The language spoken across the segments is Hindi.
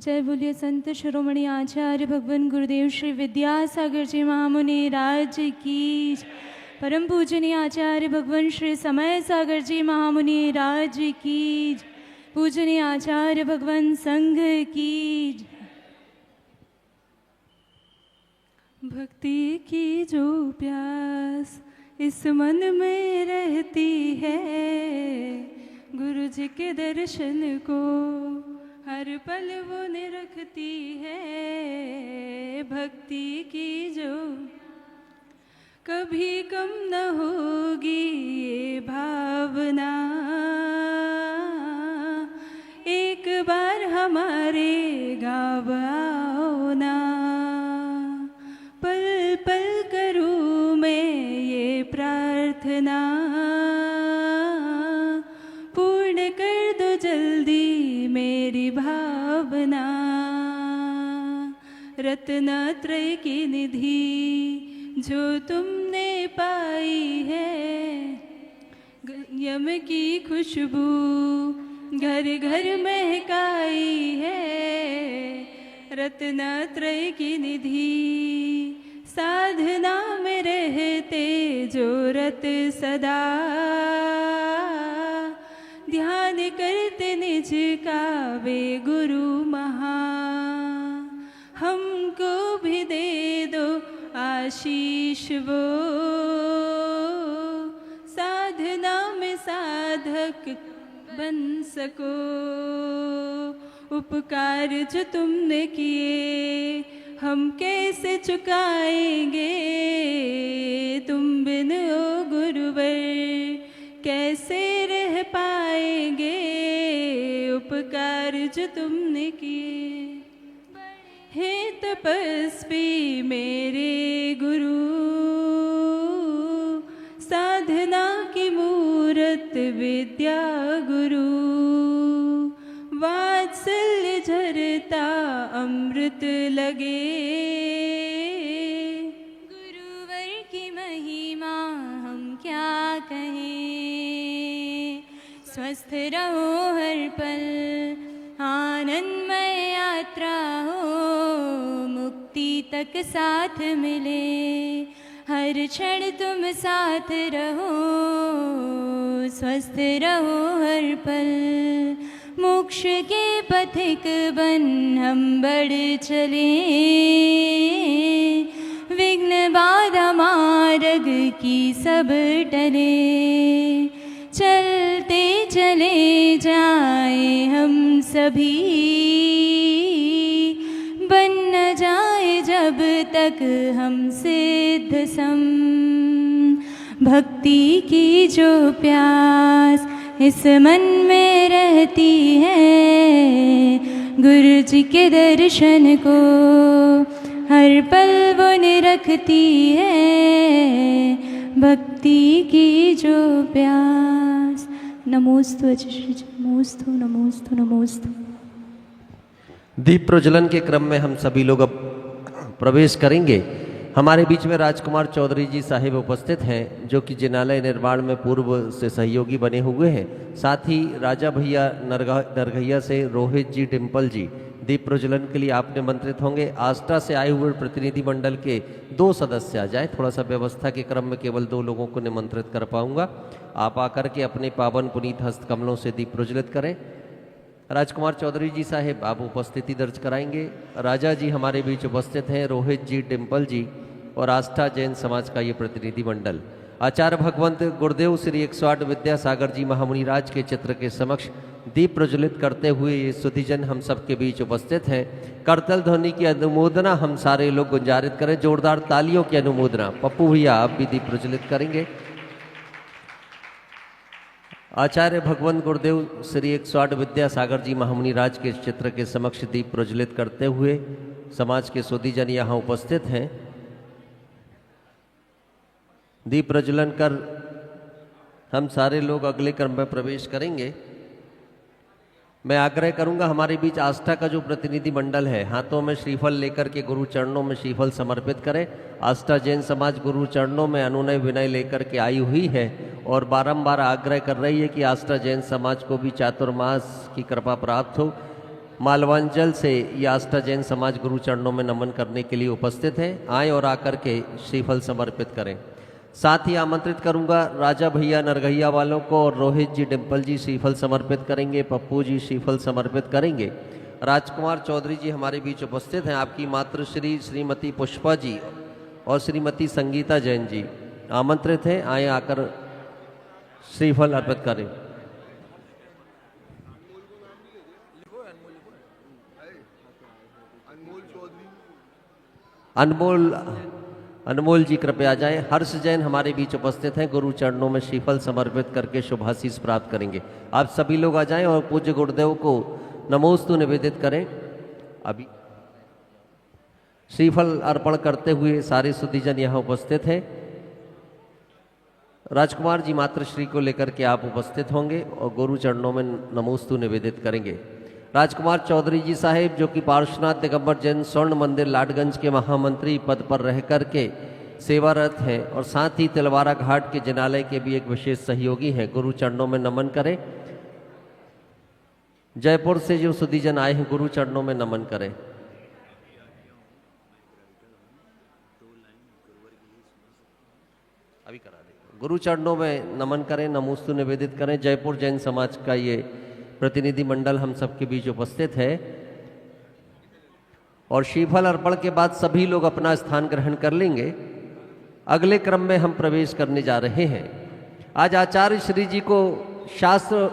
जय बोलिए संत शिरोमणि आचार्य भगवान गुरुदेव श्री विद्यासागर जी महामुनि राज की। परम पूजनीय आचार्य भगवान श्री समय सागर जी महामुनि राज की। पूजनीय आचार्य भगवान संघ की। भक्ति की जो प्यास इस मन में रहती है, गुरु जी के दर्शन को हर पल वो निरखती है। भक्ति की जो कभी कम न होगी ये भावना, एक बार हमारे गाँव आओ ना। पल पल करूँ मैं ये प्रार्थना, पूर्ण कर दो जल्दी मेरी भावना। रत्नत्रय की निधि जो तुमने पाई है, यम की खुशबू घर घर महकाई है। रत्नत्रय की निधि साधना में रहते जो रत सदा, ध्यान करते निज का वे गुरु महा। हमको भी दे दो आशीष वो, साधना में साधक बन सको। उपकार जो तुमने किए हम कैसे चुकाएंगे, तुम बिन ओ गुरुवर कैसे रह पाएंगे। उपकार जो तुमने किए हे तपस्वी मेरे गुरु, साधना की मूरत विद्या गुरु। वात्सल्य झरता अमृत लगे, गुरुवर की महिमा हम क्या कहें। स्वस्थ रहो हर पल आनंदमय यात्रा हो, मुक्ति तक साथ मिले हर क्षण तुम साथ रहो। स्वस्थ रहो हर पल मोक्ष के पथिक बन हम बढ़ चले। विघ्न बाधा मार्ग की सब टले, चलते चले जाए हम सभी। बन न जाए जब तक हम सिद्ध सम। भक्ति की जो प्यास इस मन में रहती है, गुरु जी के दर्शन को हर पल वो निरखती है। भक्ति की जो प्यास। नमोस्तु अच्युत नमोस्तु नमोस्तु नमोस्तु। दीप प्रज्वलन के क्रम में हम सभी लोग अब प्रवेश करेंगे। हमारे बीच में राजकुमार चौधरी जी साहिब उपस्थित हैं, जो कि जिनालय निर्माण में पूर्व से सहयोगी बने हुए हैं। साथ ही राजा भैया नरघैया से रोहित जी डिम्पल जी दीप प्रज्वलन के लिए आप निमंत्रित होंगे। आस्था से आए हुए प्रतिनिधि मंडल के 2 सदस्य आ जाए। थोड़ा सा व्यवस्था के क्रम में केवल 2 लोगों को निमंत्रित कर पाऊंगा। आप आकर के अपने पावन पुनीत हस्त कमलों से दीप प्रज्वलित करें। राजकुमार चौधरी जी साहिब आप उपस्थिति दर्ज कराएंगे। राजा जी हमारे बीच उपस्थित हैं, रोहित जी डिम्पल जी और आस्था जैन समाज का ये प्रतिनिधि मंडल। आचार्य भगवंत गुरुदेव श्री 108 विद्यासागर जी महामुनि राज के चित्र के समक्ष दीप प्रज्वलित करते हुए ये सुधीजन हम सबके बीच उपस्थित हैं। करतल ध्वनि की अनुमोदना हम सारे लोग गुंजारित करें। जोरदार तालियों की अनुमोदना। पप्पू भैया आप भी दीप प्रज्वलित करेंगे। आचार्य भगवंत गुरुदेव श्री 108 विद्यासागर जी महामुनि राज के चित्र के समक्ष दीप प्रज्वलित करते हुए समाज के सुधीजन यहाँ उपस्थित हैं। दीप प्रज्वलन कर हम सारे लोग अगले क्रम में प्रवेश करेंगे। मैं आग्रह करूंगा, हमारे बीच आस्था का जो प्रतिनिधि मंडल है हाथों में श्रीफल लेकर के गुरु चरणों में श्रीफल समर्पित करें। आस्था जैन समाज गुरु चरणों में अनुनय विनय लेकर के आई हुई है और बारंबार आग्रह कर रही है कि आस्था जैन समाज को भी चातुर्मास की कृपा प्राप्त हो। मालवांचल से ये आस्था जैन समाज गुरु चरणों में नमन करने के लिए उपस्थित हैं। आए और आकर के श्रीफल समर्पित करें। साथ ही आमंत्रित करूंगा राजा भैया नरगहिया वालों को, और रोहित जी डिम्पल जी श्रीफल समर्पित करेंगे, पप्पू जी श्रीफल समर्पित करेंगे। राजकुमार चौधरी जी हमारे बीच उपस्थित हैं। आपकी मातृश्री श्रीमती पुष्पा जी और श्रीमती संगीता जैन जी आमंत्रित हैं। आए आकर श्रीफल अर्पित करें। अनमोल जी कृपया जाएं। हर्ष जैन हमारे बीच उपस्थित हैं, गुरु चरणों में श्रीफल समर्पित करके शुभाशीष प्राप्त करेंगे। आप सभी लोग आ जाएं और पूज्य गुरुदेव को नमोस्तु निवेदित करें। अभी श्रीफल अर्पण करते हुए सारे सुधीजन यहाँ उपस्थित हैं। राजकुमार जी मातृश्री को लेकर के आप उपस्थित होंगे और गुरु चरणों में नमोस्तु निवेदित करेंगे। राजकुमार चौधरी जी साहेब जो कि पार्श्वनाथ दिगंबर जैन स्वर्ण मंदिर लाडगंज के महामंत्री पद पर रह करके सेवारत हैं और साथ ही तिलवारा घाट के जिनालय के भी एक विशेष सहयोगी हैं, गुरु चरणों में नमन करें। जयपुर से जो सुधीजन आए हैं गुरु चरणों में नमन करें। अभी करा दें। गुरु चरणों में नमन करें, नमोस्तु निवेदित करें। जयपुर जैन समाज का ये प्रतिनिधि मंडल हम सबके बीच उपस्थित है और श्रीफल अर्पण के बाद सभी लोग अपना स्थान ग्रहण कर लेंगे। अगले क्रम में हम प्रवेश करने जा रहे हैं। आज आचार्य श्री जी को शास्त्र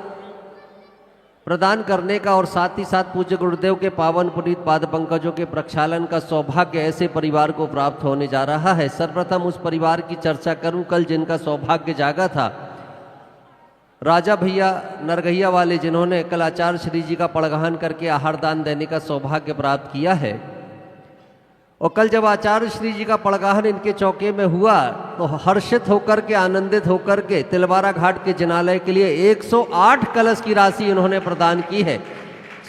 प्रदान करने का और साथ ही साथ पूज्य गुरुदेव के पावन पुनीत पाद पंकजों के प्रक्षालन का सौभाग्य ऐसे परिवार को प्राप्त होने जा रहा है। सर्वप्रथम उस परिवार की चर्चा करूं, कल जिनका सौभाग्य जागा था, राजा भैया नरगहिया वाले, जिन्होंने कल आचार्य श्री जी का पड़गहन करके आहार दान देने का सौभाग्य प्राप्त किया है। और कल जब आचार्य श्री जी का पड़गहन इनके चौके में हुआ तो हर्षित होकर के, आनंदित होकर के तिलवारा घाट के जिनालय के लिए 108 कलश की राशि इन्होंने प्रदान की है।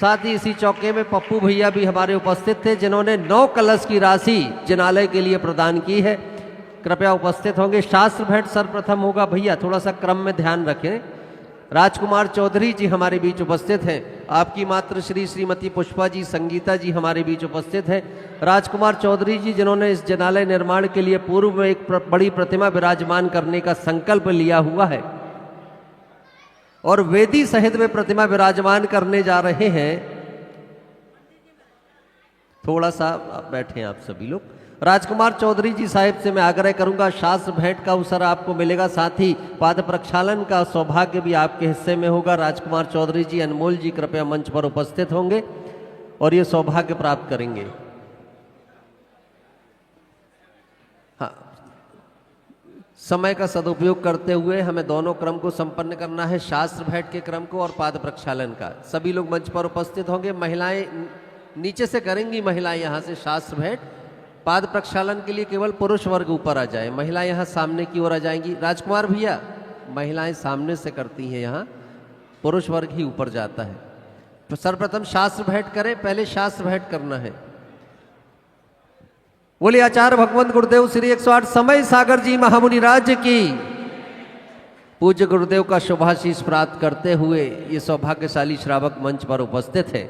साथ ही इसी चौके में पप्पू भैया भी हमारे उपस्थित थे, जिन्होंने 9 कलश की राशि जिनालय के लिए प्रदान की है। कृपया उपस्थित होंगे। शास्त्र भेंट सर्वप्रथम होगा। भैया थोड़ा सा क्रम में ध्यान रखें। राजकुमार चौधरी जी हमारे बीच उपस्थित हैं। आपकी मातृश्री श्रीमती पुष्पा जी, संगीता जी हमारे बीच उपस्थित हैं। राजकुमार चौधरी जी जिन्होंने इस जिनालय निर्माण के लिए पूर्व में एक बड़ी प्रतिमा विराजमान करने का संकल्प लिया हुआ है और वेदी सहित में प्रतिमा विराजमान करने जा रहे हैं। थोड़ा सा बैठे आप सभी लोग। राजकुमार चौधरी जी साहिब से मैं आग्रह करूंगा, शास्त्र भेंट का अवसर आपको मिलेगा, साथ ही पाद प्रक्षालन का सौभाग्य भी आपके हिस्से में होगा। राजकुमार चौधरी जी, अनमोल जी कृपया मंच पर उपस्थित होंगे और ये सौभाग्य प्राप्त करेंगे। हाँ, समय का सदुपयोग करते हुए हमें दोनों क्रम को संपन्न करना है, शास्त्र भेंट के क्रम को और पाद प्रक्षालन का। सभी लोग मंच पर उपस्थित होंगे। महिलाएं नीचे से करेंगी, महिलाएं यहाँ से शास्त्र भेंट। पाद प्रक्षालन के लिए केवल पुरुष वर्ग ऊपर आ जाए, महिलाएं यहाँ सामने की ओर आ जाएंगी। राजकुमार भैया, महिलाएं सामने से करती हैं, यहाँ पुरुष वर्ग ही ऊपर जाता है। तो सर्वप्रथम शास्त्र भेंट करें, पहले शास्त्र भेंट करना है। बोले आचार्य भगवंत गुरुदेव श्री 108 समय सागर जी महामुनि राज्य की। पूज्य गुरुदेव का शुभाशीष प्राप्त करते हुए ये सौभाग्यशाली श्रावक मंच पर उपस्थित है।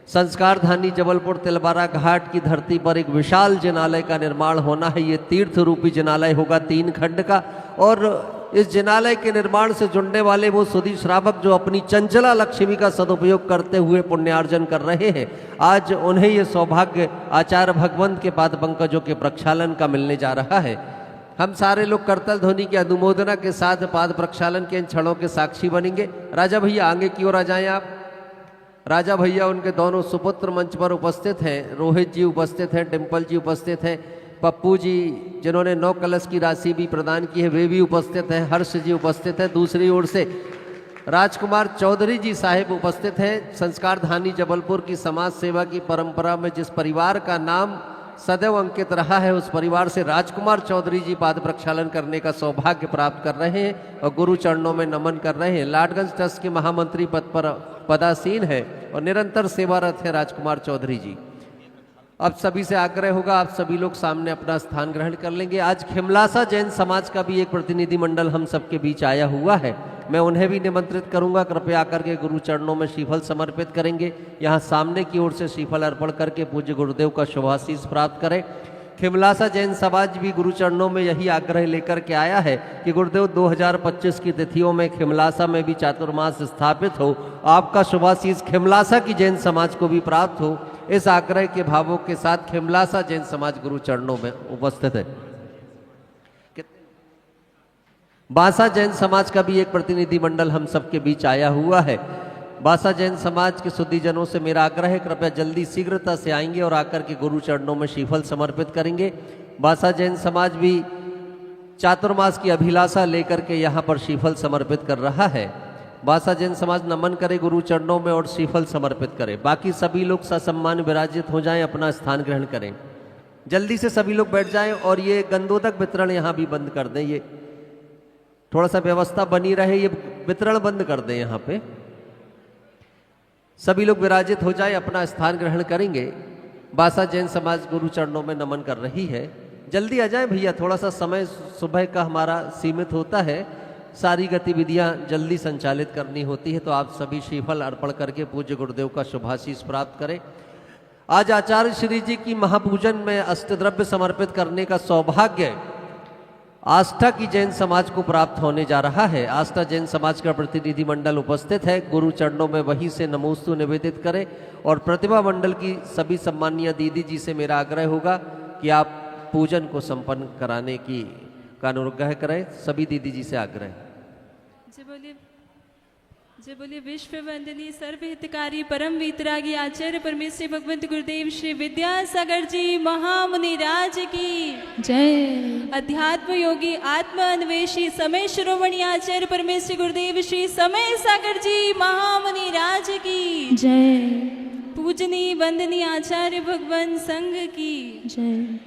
संस्कार धानी जबलपुर तिलवारा घाट की धरती पर एक विशाल जिनालय का निर्माण होना है। ये तीर्थ रूपी जिनालय होगा 3 खंड का, और इस जिनालय के निर्माण से जुड़ने वाले वो सुधी श्रावक जो अपनी चंचला लक्ष्मी का सदुपयोग करते हुए पुण्यार्जन कर रहे हैं, आज उन्हें ये सौभाग्य आचार्य भगवंत के पाद पंकजों के प्रक्षालन का मिलने जा रहा है। हम सारे लोग करतल ध्वनि की अनुमोदना के साथ पाद प्रक्षालन के इन क्षणों के साक्षी बनेंगे। राजा भैया आगे की ओर आ जाएं आप। राजा भैया उनके दोनों सुपुत्र मंच पर उपस्थित हैं। रोहित जी उपस्थित हैं, डिम्पल जी उपस्थित हैं, पप्पू जी जिन्होंने 9 कलश की राशि भी प्रदान की है वे भी उपस्थित हैं, हर्ष जी उपस्थित हैं। दूसरी ओर से राजकुमार चौधरी जी साहिब उपस्थित हैं। संस्कार धानी जबलपुर की समाज सेवा की परंपरा में जिस परिवार का नाम सदैव अंकित रहा है, उस परिवार से राजकुमार चौधरी जी पाद प्रक्षालन करने का सौभाग्य प्राप्त कर रहे हैं और गुरु चरणों में नमन कर रहे हैं। लाडगंज ट्रस्ट के महामंत्री पद पर पदासीन है और निरंतर सेवारत है राजकुमार चौधरी जी। अब सभी से आग्रह होगा, आप सभी लोग सामने अपना स्थान ग्रहण कर लेंगे। आज खिमलासा जैन समाज का भी एक प्रतिनिधि मंडल हम सबके बीच आया हुआ है। मैं उन्हें भी निमंत्रित करूंगा, कृपया आकर के गुरु चरणों में श्रीफल समर्पित करेंगे। यहाँ सामने की ओर से श्रीफल अर्पण करके पूज्य गुरुदेव का शुभाशीष प्राप्त करें। खिमलासा जैन समाज भी गुरु चरणों में यही आग्रह लेकर के आया है कि गुरुदेव 2025 की तिथियों में खिमलासा में भी चातुर्मास स्थापित हो, आपका शुभाशीष खिमलासा की जैन समाज को भी प्राप्त हो। इस आग्रह के भावों के साथ खिमलासा जैन समाज गुरु चरणों में उपस्थित है। बांसा जैन समाज का भी एक प्रतिनिधि मंडल हम सबके बीच आया हुआ है। बांसा जैन समाज के शुद्धिजनों से मेरा आग्रह है, कृपया जल्दी शीघ्रता से आएंगे और आकर के गुरु चरणों में श्रीफल समर्पित करेंगे। बांसा जैन समाज भी चातुर्मास की अभिलाषा लेकर के यहाँ पर श्रीफल समर्पित कर रहा है। बांसा जैन समाज नमन करे गुरु चरणों में और श्रीफल समर्पित करे। बाकी सभी लोग ससम्मान विराजित हो जाएं, अपना स्थान ग्रहण करें। जल्दी से सभी लोग बैठ जाएं और ये गंधोदक वितरण यहाँ भी बंद कर दें, ये थोड़ा सा व्यवस्था बनी रहे, ये वितरण बंद कर दें। यहाँ पे सभी लोग विराजित हो जाए, अपना स्थान ग्रहण करेंगे। बांसा जैन समाज गुरु चरणों में नमन कर रही है। जल्दी आ जाए भैया, थोड़ा सा समय सुबह का हमारा सीमित होता है, सारी गतिविधियां जल्दी संचालित करनी होती है, तो आप सभी श्रीफल अर्पण करके पूज्य गुरुदेव का शुभाशीष प्राप्त करें। आज आचार्य श्री जी की महापूजन में अष्टद्रव्य समर्पित करने का सौभाग्य आस्था की जैन समाज को प्राप्त होने जा रहा है। आस्था जैन समाज का प्रतिनिधि मंडल उपस्थित है, गुरु चरणों में वहीं से नमोस्तु निवेदित करें। और प्रतिभा मंडल की सभी सम्मानीय दीदी जी से मेरा आग्रह होगा कि आप पूजन को संपन्न कराने की का अनुग्रह करें। सभी दीदी जी से आग्रह। जय बोलिए विश्व वंदनीय सर्वहितकारी परम वीतरागी आचार्य परमेश्वर भगवंत गुरुदेव श्री विद्यासागर जी महामुनि राज की जय। अध्यात्म योगी आत्म अन्वेषी समय शिरोमणि आचार्य परमेश्वर गुरुदेव श्री समय सागर जी महामुनि राज की जय। पूजनीय वंदनीय आचार्य भगवान संघ की जय।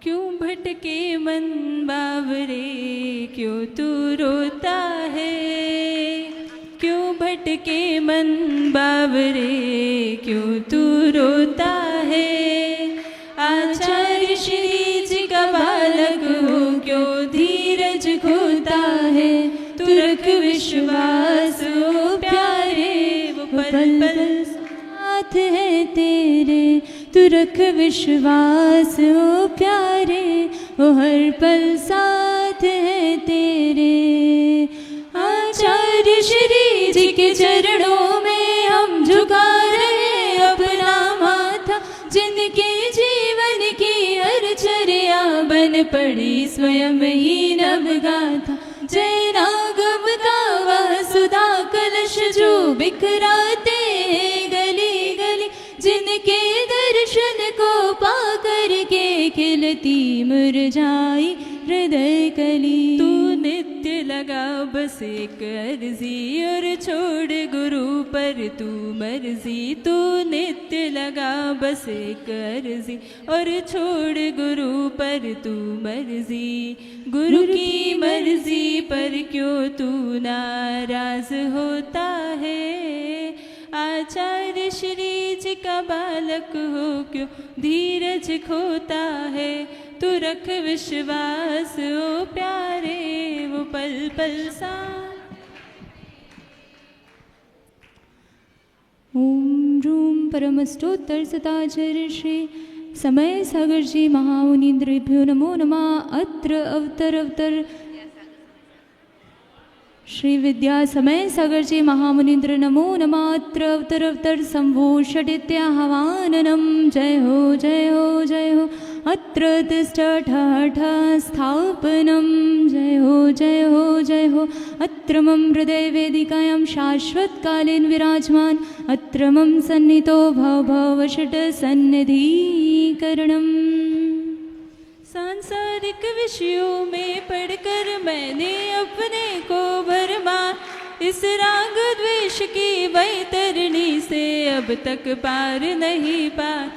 क्यों भटके मन बावरे, क्यों तू रोता है, क्यों भटके मन बावरे, क्यों तू रोता है। आचार्य श्री जी का बालक हो, क्यों धीरज खोता है। तू रख विश्वास ओ प्यारे, वो पल पल साथ है तेरे। तू रख विश्वास ओ प्यारे, वो हर पल साथ है तेरे। आचार्य श्री जी के चरणों में हम झुका रहे अपना माथा, जिनके जीवन की हर चर्या बन पड़ी स्वयं ही नवगाथा। जय रागम का वह सुधा कलश जो बिखराते हैं गली गली, जिनके दर्शन को पा करके खिलती मुरझाई हृदय कली। तू नित्य लगा बस एक अर्जी, और छोड़ गुरु पर तू मर्जी। तू नित्य लगा बस एक अर्जी, और छोड़ गुरु पर तू मर्जी। गुरु की मर्जी पर क्यों तू नाराज होता है। आचार्य श्री जी का बालक हो, क्यों धीरज खोता है। तू रख विश्वास ओ प्यारे, वो पल पल सा। ओम रूम परमस्तोत्तर सताचार्य श्री समय सागर जी महामुनीन्द्रेभ्यो नमो नमः। अत्र अवतर श्री विद्या समय सागर जी महामुनीन्द्र नमो नमः। अत्र अवतर संभूषडित्याह्वाननम। जय हो जय हो जय हो। अत्र तिष्ठठ स्थापनम। जय हो जय हो जय हो। अत्र मम हृदय वेदिकायां शाश्वतकालीन विराजमान। अत्र मम सन्नितो भवषट सन्निधिकरणम्। सांसारिक विषयों में पढ़कर मैंने अपने को भरमा, इस राग द्वेष की वैतरणी से अब तक पार नहीं पा।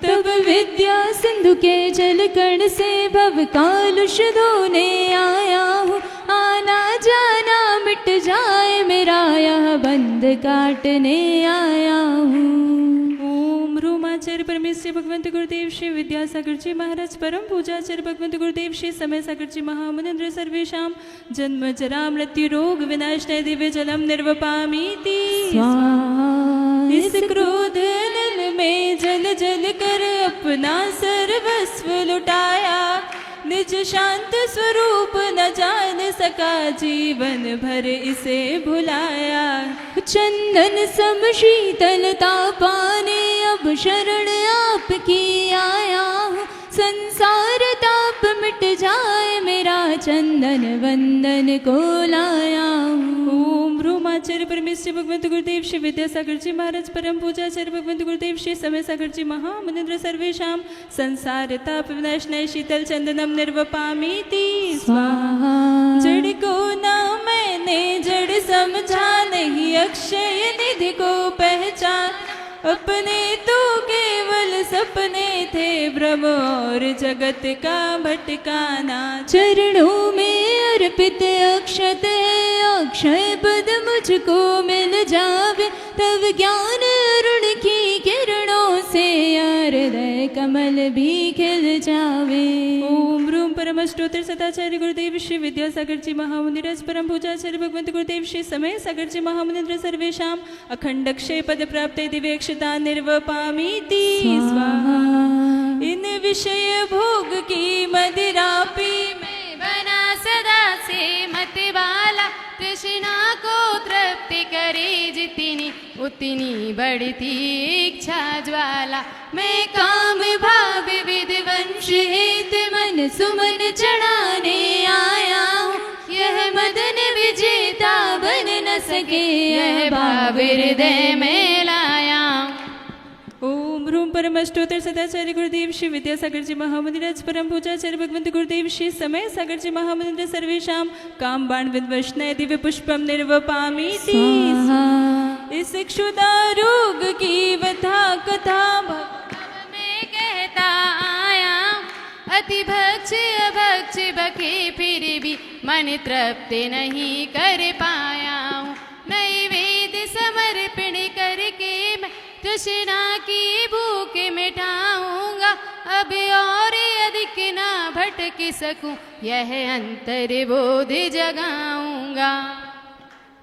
तब विद्या सिंधु के जल कण से भव कालुष धोने आया हूँ। आना जाना मिट जाए मेरा यह बंध काटने आया हूँ। ओम रूमा पूजाचार्य परमेश्वर भगवंत गुरुदेव श्री विद्यासागर जी महाराज परम पूजाचार्य भगवंत गुरुदेव श्री समय सागर जी महामुनिन्द्र सर्वेषां जन्म जरा मृत्यु रोग विनाशनाय दिव्य जलम निर्वपामीति इस क्रोध नल में जल जल कर अपना सर्वस्व लुटाया, निज शांत स्वरूप न जान सका जीवन भर इसे भुलाया। चंदन सम शीतलता पाने अब शरण आपकी आया हूँ, संसार ताप मिट जाए मेरा चंदन वंदन को लाया हूँ। ओम ब्रह्माचार्य परमेश्वर भगवंत गुरुदेव श्री विद्यासागर जी महाराज परम पूजाचार्य भगवंत गुरुदेव श्री समय सागर जी महामुनिन्द्र सर्वेषां संसार ताप विनाशनाय शीतल चंदनम निर्वपामीति स्वाहा। जड़ को ना मैंने जड़ समझा नहीं, अक्षय निधि को पहचान, अपने तो केवल सपने थे भ्रम और जगत का भटकाना। चरणों में अर्पित अक्षत है, अक्षय पद मुझको मिल जावे, तब ज्ञान अरुण की किरणों से हृदय कमल भी खिल जावे। ओम रूम परम अष्टोत्तर सदाचार्य गुरुदेव श्री विद्यासागर जी महामुनिरज परम पूजाचार्य भगवंत गुरुदेव श्री समय सागर जी महामुनिन्द्र सर्वेषां अखंड अक्षय पद प्राप्त दिव्यक्षता निर्वपामीति स्वाहा। इन विषय भोग की मदिरा पी में बना सदा से मत वाला, तृष्णा को तृप्ति करे जितनी उतनी बढ़ती इच्छा ज्वाला। मैं काम भाव विधिवंश हित मन सुमन चढ़ाने आया हूँ, यह मदन विजेता बन न सके यह भाव हृदय में लाया। ओम रूम परम अष्टोत्तर सदाचार्य गुरुदेव श्री विद्यासागर जी महामुनिरज परम पूजाचार्य भगवंत गुरुदेव श्री समय सागर जी महामुनिन्द्र सर्वेषां काम बाण विद्वष्णय दिव्य पुष्पम निर्वपामीति। इस क्षुधा रोग की व्यथा कथा में कहता आया, अति भक्ष अभक्ष बके फिर भी मन तृप्ति नहीं कर पाया हूँ। नैवेद्य समर्पण करके मैं तृष्णा की भूख मिटाऊंगा, अब और अधिक ना भटक सकूं यह अंतर बोध जगाऊंगा।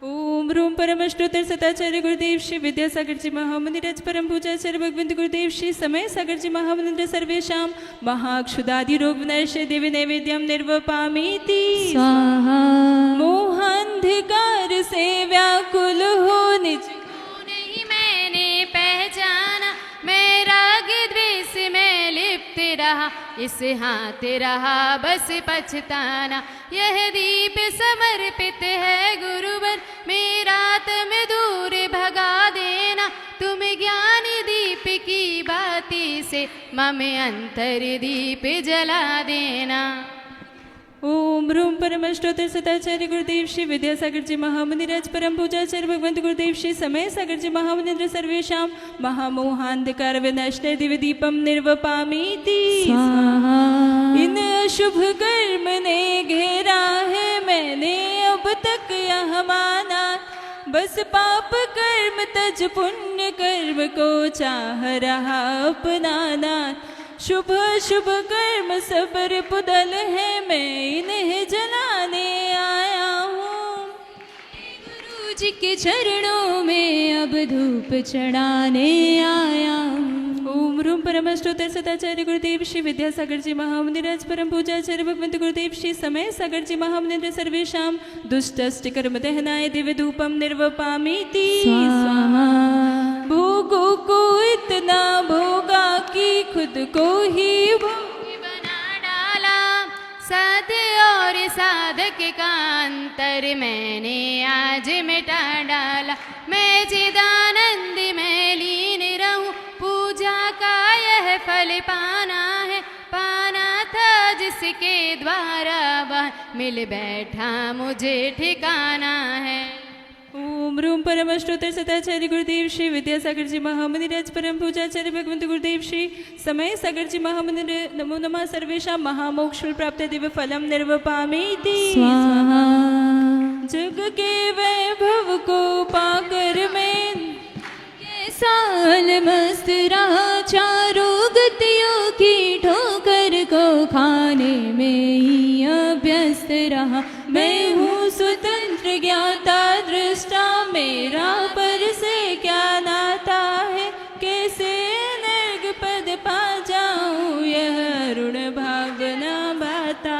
ओम रूम परम अष्टोत्तर सदाचार्य गुरुदेव श्री विद्यासागर जी महामुनिरज परम पूजाचार्य भगवंत गुरुदेव श्री समय सागर जी महामुनिन्द्र सर्वेषां महाक्षुदादि रोग विनाशय दिव्य नैवेद्यम निर्वपामीति स्वाहा। मोहांधकार से व्याकुल हो निज को नहीं मैंने पहचाना, मैं राग द्वेष में लिप्त रहा, इस हाथ रहा बस पछताना। यह दीप समर्पित है गुरुवर, मेरा तम दूर भगा देना, तुम ज्ञान दीप की बाती से मम अंतर दीप जला देना। ओम रूम परम अष्टोत्तर सदाचार्य गुरुदेव श्री विद्यासागर जी महामुनिरज परम पूजाचार्य भगवंत गुरुदेव श्री समय सागर जी महामुनिन्द्र सर्वेषां महामोहांधकार विनश्य दिव्य दीपम निर्वपामीति स्वाहा। इन शुभ कर्म ने घेरा है मैंने अब तक यह माना, बस पाप कर्म तज पुण्य कर्म को चाह रहा अपनाना। शुभ शुभ कर्म सबर पुदल है मैं इन्हें जलाने आया हूँ। गुरु जी के चरणों में अब धूप चढ़ाने आया हूँ। ओम रूम परम अष्टोत्तर सदाचार्य गुरुदेव श्री विद्यासागर जी महामुनिरज परम पूजाचार्य भगवंत गुरुदेव श्री समय सागर जी महामुनिन्द्र सर्वेषां दुष्ट अष्ट कर्म दहनाय दिव्य धूपम निर्वपामीति स्वाहा। भोगों को इतना भोगा कि खुद को ही भोगी बना डाला, साध और साधक का अंतर मैंने आज मिटा डाला। मैं चिदानंद में लीन रहूं, पूजा का यह फल पाना है, पाना था जिसके द्वारा वह मिल बैठा मुझे ठिकाना है। ओम रूम परम अष्टोत्तर सदाचार्य गुरुदेव श्री विद्यासागर जी महामुनिरज परम पूजाचार्य भगवंत गुरुदेव श्री समय सागर जी महामुनिन्द्र नमो नमः सर्वेषां महामोक्ष प्राप्त दिव्य फलम निर्वपामीति स्वाहा। जग के वैभव को पाकर मैं साल मस्त रहा चारों गतियों की ठोकर को खाने में ही अभ्यस्त रहा। मैं हूँ स्वतंत्र ज्ञाता दृष्टा, मेरा पर से क्या नाता है, कैसे नर्ग पद पा जाऊं यह ऋण भावना बाता।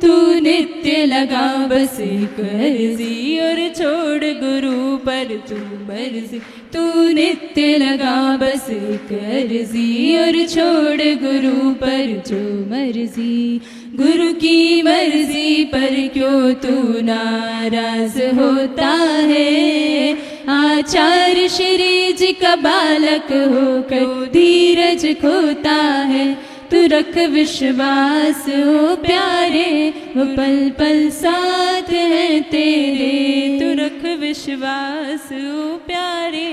तू नित्य लगा बस एक अर्जी और छोड़ गुरु पर तू मर्जी। तू नित्य लगा बस एक अर्जी और छोड़ गुरु पर जो मर्जी। गुरु की मर्जी पर क्यों तू नाराज होता है, आचार्य श्री जी का बालक होकर धीरज खोता है। तू रख विश्वास ओ प्यारे, वो पल पल साथ है तेरे। तू रख विश्वास ओ प्यारे,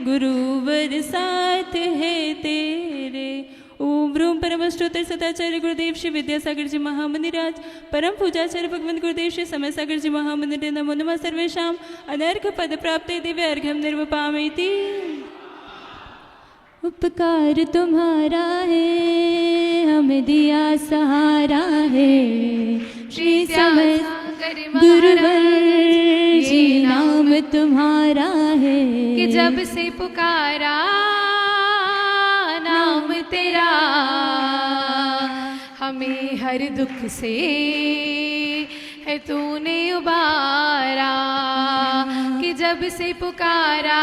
गुरुवर साथ है तेरे। ओम ब्रूम परम अष्टोत्तर सदाचार्य गुरुदेव श्री विद्यासागर जी महामुनिराज, परम पूजाचार्य भगवंत गुरुदेव श्री समय सागर जी महामुनि, नमो नमः सर्वेषां अनर्घ पद प्राप्ते दिव्य अर्घ्यं निर्वपामैति। उपकार तुम्हारा है, हमें दिया सहारा है, श्री समय गुरुवर जी नाम तुम्हारा है। कि जब से पुकारा नाम तेरा, हमें हर दुख से है तूने उबारा। कि जब से पुकारा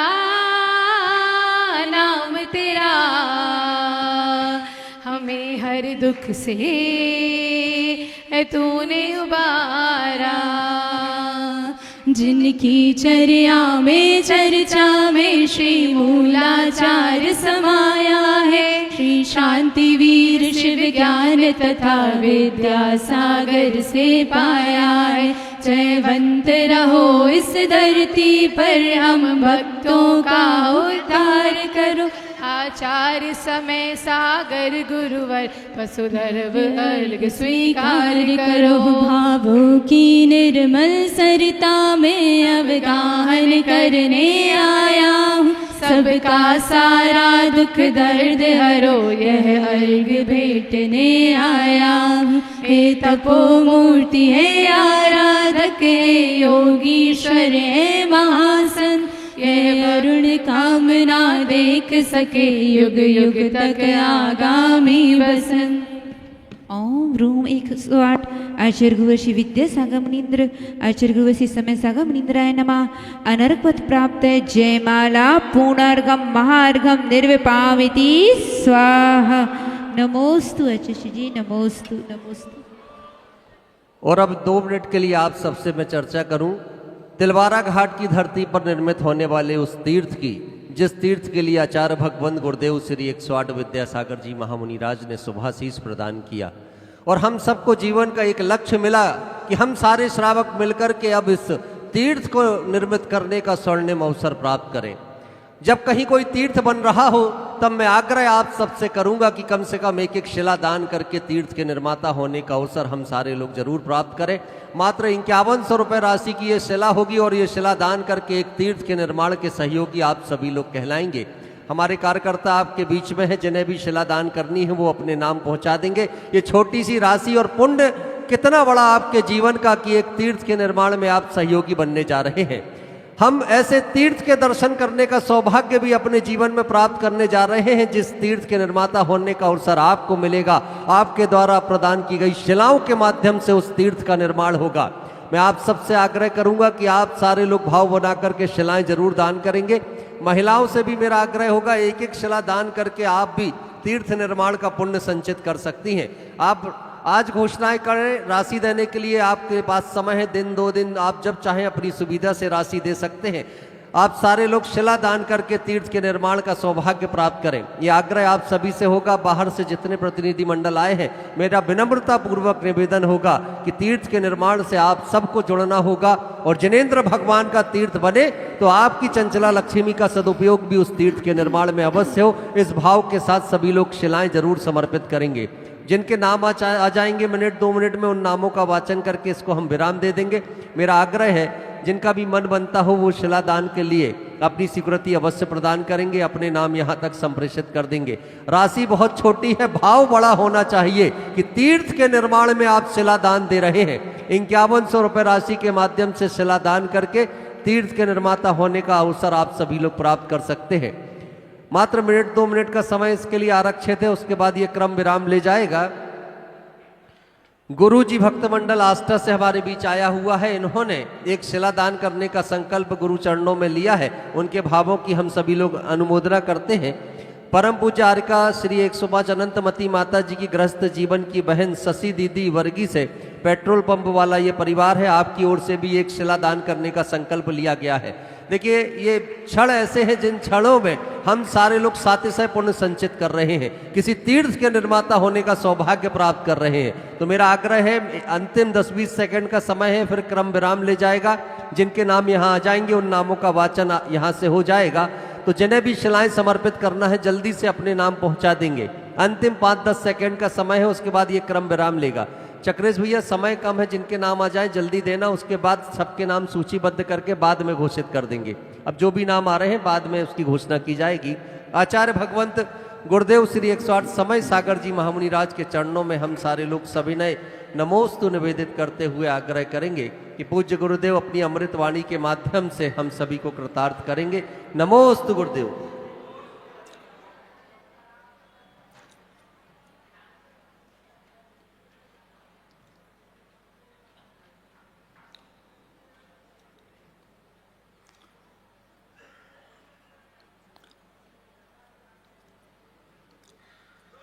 नाम तेरा, हमें हर दुख से है तूने उबारा। जिनकी चर्या में चर्चा में श्री मूलाचार्य समाया है, श्री शांति वीर शिव ज्ञान तथा विद्या सागर से पाया है। जयवंत रहो इस धरती पर, हम भक्तों का उद्धार करो। आचार्य समय सागर गुरुवर, वसुधर्व अर्घ स्वीकार करो। भावों की निर्मल सरिता में अवगाहन करने आया हूँ, सबका सारा दुख दर्द हरो यह अर्घ भेंटने आया हूँ। हे तपो मूर्ति है आराधक, योगीश्वर है महासंत, यह अरुण कामना देख सके युग युग तक आगामी बसंत। ओम रूम 108 आचार्य गुरु श्री विद्यासागर मुनीन्द्र, आचार्य गुरु श्री समय सागर मुनीन्द्राय नमः। अनर्घ पद प्राप्त जयमाला पूर्णार्घम महार्घम निर्विपामिति स्वाहा। नमोस्तु आचार्य जी, नमोस्तु नमोस्तु। और अब 2 मिनट के लिए आप सबसे मैं चर्चा करूं तिलवारा घाट की धरती पर निर्मित होने वाले उस तीर्थ की, जिस तीर्थ के लिए आचार्य भगवंत गुरुदेव श्री 108 विद्यासागर जी महामुनिराज ने शुभाशीष प्रदान किया। और हम सबको जीवन का एक लक्ष्य मिला कि हम सारे श्रावक मिलकर के अब इस तीर्थ को निर्मित करने का स्वर्णिम अवसर प्राप्त करें। जब कहीं कोई तीर्थ बन रहा हो तब मैं आग्रह आप सबसे करूंगा कि कम से कम एक शिला दान करके तीर्थ के निर्माता होने का अवसर हम सारे लोग जरूर प्राप्त करें। मात्र 5100 रुपये राशि की ये शिला होगी और ये शिला दान करके एक तीर्थ के निर्माण के सहयोगी आप सभी लोग कहलाएंगे। हमारे कार्यकर्ता आपके बीच में है, जिन्हें भी शिला दान करनी है वो अपने नाम पहुंचा देंगे। ये छोटी सी राशि और पुण्य कितना बड़ा आपके जीवन का कि एक तीर्थ के निर्माण में आप सहयोगी बनने जा रहे हैं। हम ऐसे तीर्थ के दर्शन करने का सौभाग्य भी अपने जीवन में प्राप्त करने जा रहे हैं, जिस तीर्थ के निर्माता होने का अवसर आपको मिलेगा। आपके द्वारा प्रदान की गई शिलाओं के माध्यम से उस तीर्थ का निर्माण होगा। मैं आप सबसे आग्रह करूंगा कि आप सारे लोग भाव बना करके शिलाएं जरूर दान करेंगे। महिलाओं से भी मेरा आग्रह होगा, एक एक शिला दान करके आप भी तीर्थ निर्माण का पुण्य संचित कर सकती हैं। आप आज घोषणाएं करें, राशि देने के लिए आपके पास समय है, दिन 2 दिन, आप जब चाहें अपनी सुविधा से राशि दे सकते हैं। आप सारे लोग शिला दान करके तीर्थ के निर्माण का सौभाग्य प्राप्त करें, ये आग्रह आप सभी से होगा। बाहर से जितने प्रतिनिधि मंडल आए हैं, मेरा विनम्रता पूर्वक निवेदन होगा कि तीर्थ के निर्माण से आप सबको जुड़ना होगा और जिनेंद्र भगवान का तीर्थ बने तो आपकी चंचला लक्ष्मी का सदुपयोग भी उस तीर्थ के निर्माण में अवश्य हो। इस भाव के साथ सभी लोग शिलाएं जरूर समर्पित करेंगे। जिनके नाम आ जाएंगे 1-2 मिनट में, उन नामों का वाचन करके इसको हम विराम दे देंगे। मेरा आग्रह है, जिनका भी मन बनता हो वो शिला दान के लिए अपनी स्वीकृति अवश्य प्रदान करेंगे, अपने नाम यहाँ तक संप्रेषित कर देंगे। राशि बहुत छोटी है, भाव बड़ा होना चाहिए कि तीर्थ के निर्माण में आप शिलादान दे रहे हैं। 5100 रुपये राशि के माध्यम से शिलादान करके तीर्थ के निर्माता होने का अवसर आप सभी लोग प्राप्त कर सकते हैं। मात्र मिनट 2 मिनट का समय इसके लिए आरक्षित है, उसके बाद ये क्रम विराम ले जाएगा। गुरु जी भक्त मंडल आस्था से हमारे बीच आया हुआ है। इन्होंने एक शिलादान करने का संकल्प गुरु चरणों में लिया है। उनके भावों की हम सभी लोग अनुमोदना करते हैं। परम पूज्य आर्का श्री 105 अनंतमती माता जी की गृहस्थ जीवन की बहन शशि दीदी वर्गी से पेट्रोल पंप वाला ये परिवार है, आपकी ओर से भी एक शिलादान करने का संकल्प लिया गया है। देखिए, ये क्षण ऐसे हैं जिन क्षणों में हम सारे लोग सातिशय पुण्य संचित कर रहे हैं, किसी तीर्थ के निर्माता होने का सौभाग्य प्राप्त कर रहे हैं। तो मेरा आग्रह है, अंतिम 10-20 सेकंड का समय है, फिर क्रम विराम ले जाएगा। जिनके नाम यहाँ आ जाएंगे उन नामों का वाचन यहाँ से हो जाएगा। तो जिन्हें भी शिलाएं समर्पित करना है जल्दी से अपने नाम पहुंचा देंगे। अंतिम 5-10 सेकंड का समय है, उसके बाद ये क्रम विराम लेगा। चक्रेश भैया, समय कम है, जिनके नाम आ जाए जल्दी देना, उसके बाद सबके नाम सूचीबद्ध करके बाद में घोषित कर देंगे। अब जो भी नाम आ रहे हैं बाद में उसकी घोषणा की जाएगी। आचार्य भगवंत गुरुदेव श्री 108 समय सागर जी महामुनि राज के चरणों में हम सारे लोग सविनय नमोस्तु निवेदित करते हुए आग्रह करेंगे कि पूज्य गुरुदेव अपनी अमृत वाणी के माध्यम से हम सभी को कृतार्थ करेंगे। नमोस्तु गुरुदेव।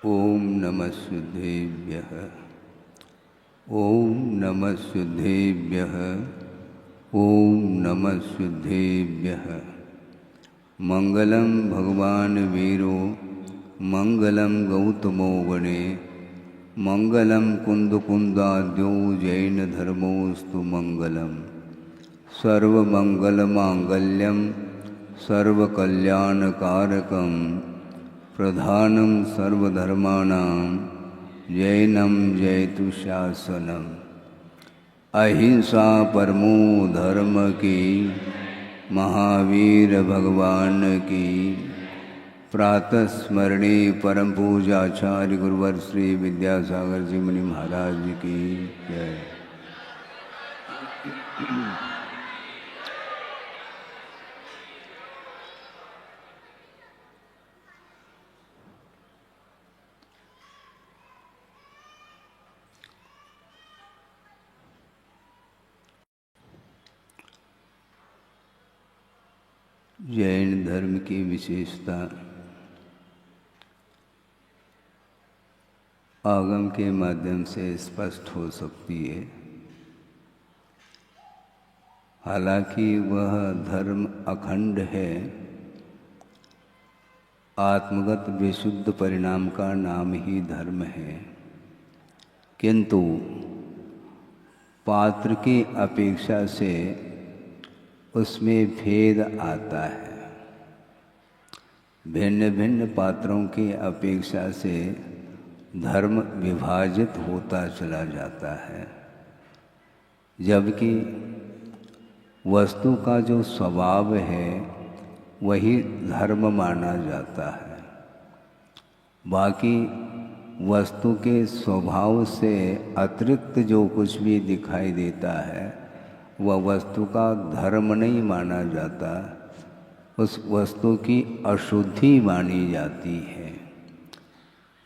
ओम नमः शुद्धेभ्यः, ओम नमः शुद्धेभ्यः, ओम नमः शुद्धेभ्यः। मंगलम भगवान वीरो, मंगलम गौतमो गणे, मंगलम कुंदकुंदाद्यो जैन धर्मोस्तु मंगलम। सर्वमंगलमांगल्यम सर्वकल्याणकारकम प्रधानम सर्वधर्माणां जैनम जयतु शासनम। अहिंसा परमो धर्म की, महावीर भगवान की। प्रातः स्मरणे परम पूजाचार्य गुरुवर श्री विद्यासागर जी मुनि महाराज की जय। जैन धर्म की विशेषता आगम के माध्यम से स्पष्ट हो सकती है। हालांकि वह धर्म अखंड है, आत्मगत विशुद्ध परिणाम का नाम ही धर्म है, किंतु पात्र की अपेक्षा से उसमें भेद आता है। भिन्न भिन्न पात्रों की अपेक्षा से धर्म विभाजित होता चला जाता है, जबकि वस्तु का जो स्वभाव है वही धर्म माना जाता है। बाकी वस्तु के स्वभाव से अतिरिक्त जो कुछ भी दिखाई देता है वह वस्तु का धर्म नहीं माना जाता, उस वस्तु की अशुद्धि मानी जाती है।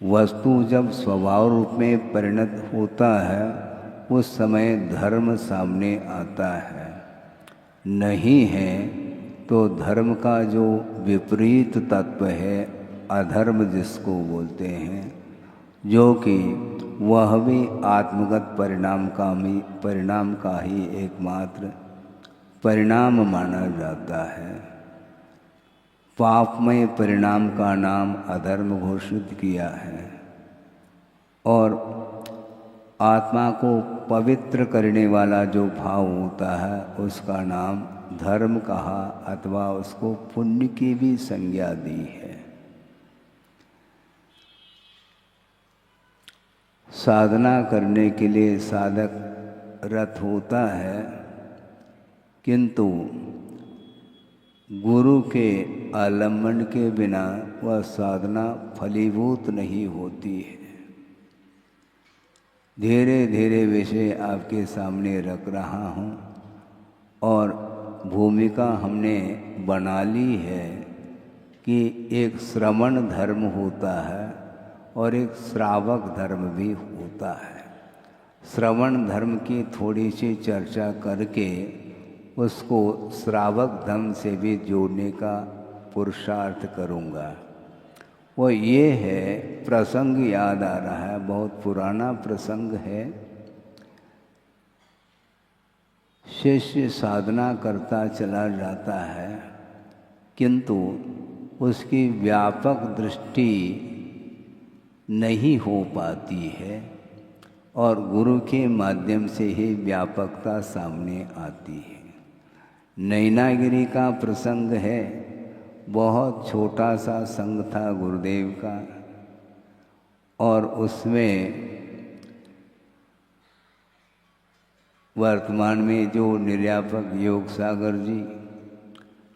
वस्तु जब स्वभाव रूप में परिणत होता है उस समय धर्म सामने आता है। नहीं है तो धर्म का जो विपरीत तत्व है, अधर्म जिसको बोलते हैं, जो कि वह भी आत्मगत परिणाम का ही एकमात्र परिणाम माना जाता है। पापमय परिणाम का नाम अधर्म घोषित किया है और आत्मा को पवित्र करने वाला जो भाव होता है उसका नाम धर्म कहा अथवा उसको पुण्य की भी संज्ञा दी है। साधना करने के लिए साधक रत होता है, किंतु गुरु के आलम्बन के बिना वह साधना फलीभूत नहीं होती है। धीरे धीरे विषय आपके सामने रख रहा हूँ और भूमिका हमने बना ली है कि एक श्रवण धर्म होता है और एक श्रावक धर्म भी होता है। श्रवण धर्म की थोड़ी सी चर्चा करके उसको श्रावक धर्म से भी जोड़ने का पुरुषार्थ करूँगा। वो ये है, प्रसंग याद आ रहा है, बहुत पुराना प्रसंग है। शिष्य साधना करता चला जाता है किंतु उसकी व्यापक दृष्टि नहीं हो पाती है और गुरु के माध्यम से ही व्यापकता सामने आती है। नैनागिरी का प्रसंग है। बहुत छोटा सा संघ था गुरुदेव का और उसमें वर्तमान में जो निर्यापक योग सागर जी,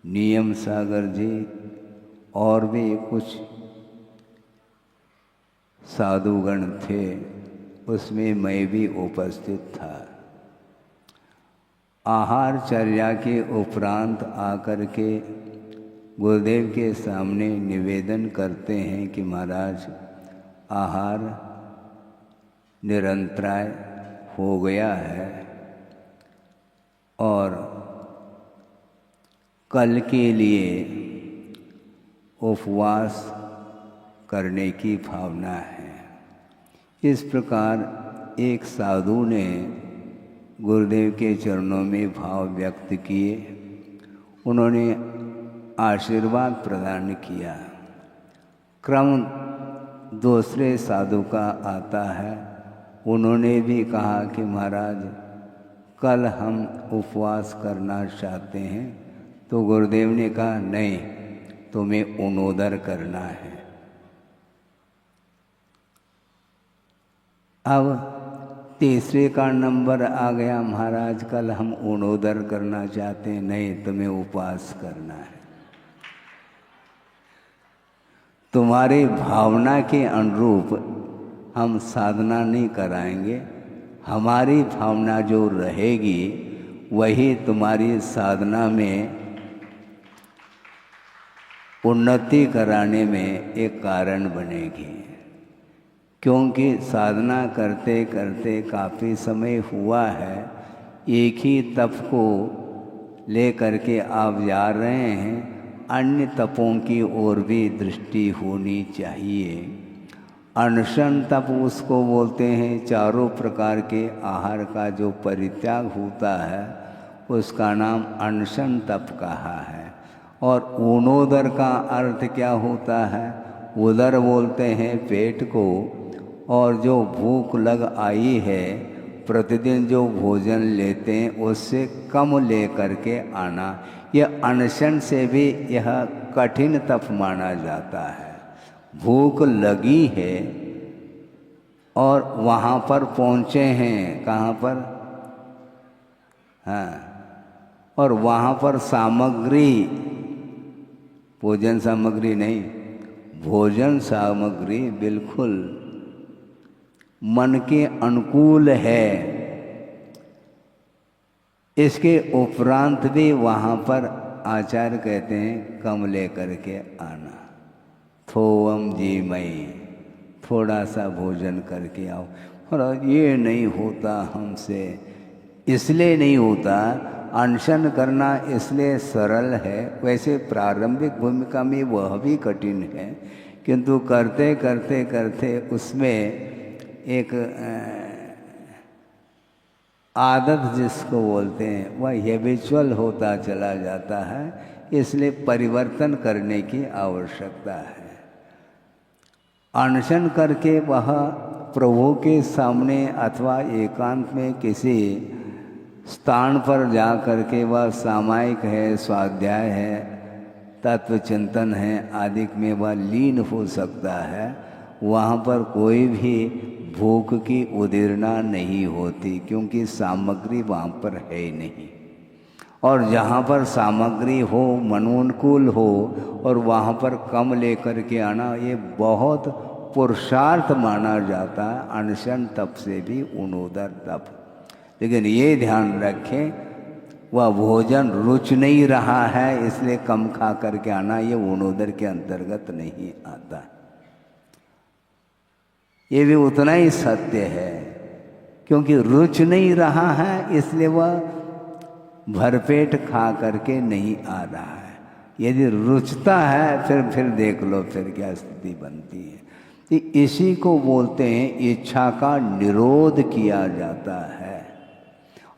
नियम सागर जी और भी कुछ साधुगण थे, उसमें मैं भी उपस्थित था। आहारचर्या के उपरांत आकर के गुरुदेव के सामने निवेदन करते हैं कि महाराज आहार निरंतराय हो गया है और कल के लिए उपवास करने की भावना है। इस प्रकार एक साधु ने गुरुदेव के चरणों में भाव व्यक्त किए। उन्होंने आशीर्वाद प्रदान किया। क्रम दूसरे साधु का आता है। उन्होंने भी कहा कि महाराज कल हम उपवास करना चाहते हैं। तो गुरुदेव ने कहा नहीं, तुम्हें उनोदर करना है। अब तीसरे का नंबर आ गया, महाराज कल हम उनोदर करना चाहते हैं, नहीं तुम्हें उपवास करना है। तुम्हारी भावना के अनुरूप हम साधना नहीं कराएंगे, हमारी भावना जो रहेगी वही तुम्हारी साधना में उन्नति कराने में एक कारण बनेगी। क्योंकि साधना करते करते काफ़ी समय हुआ है, एक ही तप को ले करके आप जा रहे हैं, अन्य तपों की ओर भी दृष्टि होनी चाहिए। अनशन तप उसको बोलते हैं, चारों प्रकार के आहार का जो परित्याग होता है उसका नाम अनशन तप कहा है। और ऊनोदर का अर्थ क्या होता है? उदर बोलते हैं पेट को, और जो भूख लग आई है प्रतिदिन जो भोजन लेते हैं उससे कम ले करके आना, यह अनशन से भी यह कठिन तप माना जाता है। भूख लगी है और वहाँ पर पहुँचे हैं, कहाँ पर? हाँ, और वहाँ पर सामग्री, भोजन सामग्री नहीं, भोजन सामग्री बिल्कुल मन के अनुकूल है। इसके उपरांत भी वहाँ पर आचार्य कहते हैं कम ले करके आना। थोवम जी मई, थोड़ा सा भोजन करके आओ। और ये नहीं होता हमसे, इसलिए नहीं होता, अनशन करना इसलिए सरल है। वैसे प्रारंभिक भूमिका में वह भी कठिन है, किंतु करते करते करते उसमें एक आदत जिसको बोलते हैं वह हैबिचुअल होता चला जाता है। इसलिए परिवर्तन करने की आवश्यकता है। अनशन करके वह प्रभु के सामने अथवा एकांत में किसी स्थान पर जा करके वह सामायिक है, स्वाध्याय है, तत्व चिंतन है आदि में वह लीन हो सकता है। वहाँ पर कोई भी भूख की उदीरना नहीं होती, क्योंकि सामग्री वहाँ पर है ही नहीं। और जहाँ पर सामग्री हो, मनोनुकूल हो, और वहाँ पर कम लेकर के आना, ये बहुत पुरुषार्थ माना जाता है, अनशन तप से भी उनोदर तप। लेकिन ये ध्यान रखें, वह भोजन रुच नहीं रहा है इसलिए कम खा करके आना, ये उनोदर के अंतर्गत नहीं आता। ये भी उतना ही सत्य है, क्योंकि रुच नहीं रहा है इसलिए वह भरपेट खा करके नहीं आ रहा है। यदि रुचता है फिर देख लो फिर क्या स्थिति बनती है। तो इसी को बोलते हैं इच्छा का निरोध किया जाता है।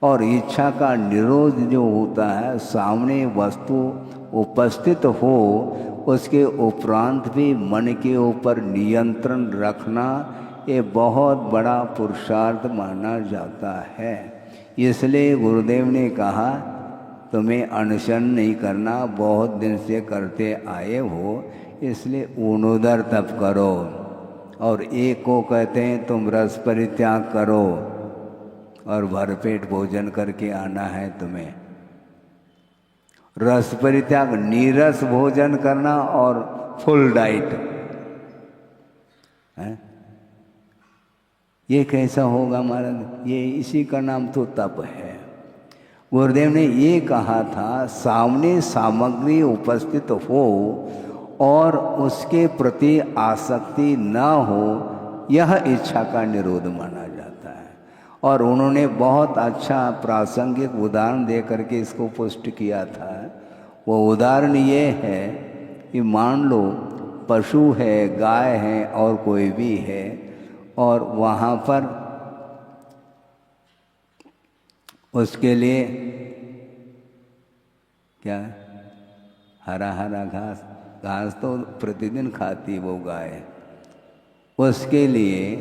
और इच्छा का निरोध जो होता है, सामने वस्तु उपस्थित हो उसके उपरांत भी मन के ऊपर नियंत्रण रखना, ये बहुत बड़ा पुरुषार्थ माना जाता है। इसलिए गुरुदेव ने कहा तुम्हें अनशन नहीं करना, बहुत दिन से करते आए हो, इसलिए ऊर्ध्वर तप करो। और एक को कहते हैं तुम रस परित्याग करो और भरपेट भोजन करके आना है तुम्हें। रस परित्याग, नीरस भोजन करना और फुल डाइट है, ये कैसा होगा महाराज? ये इसी का नाम तो तप है। गुरुदेव ने ये कहा था सामने सामग्री उपस्थित हो और उसके प्रति आसक्ति न हो, यह इच्छा का निरोध माना जाता है। और उन्होंने बहुत अच्छा प्रासंगिक उदाहरण दे करके इसको पुष्ट किया था। वो उदाहरण ये है कि मान लो पशु है, गाय है और कोई भी है, और वहाँ पर उसके लिए क्या हरा हरा घास, घास तो प्रतिदिन खाती वो गाय, उसके लिए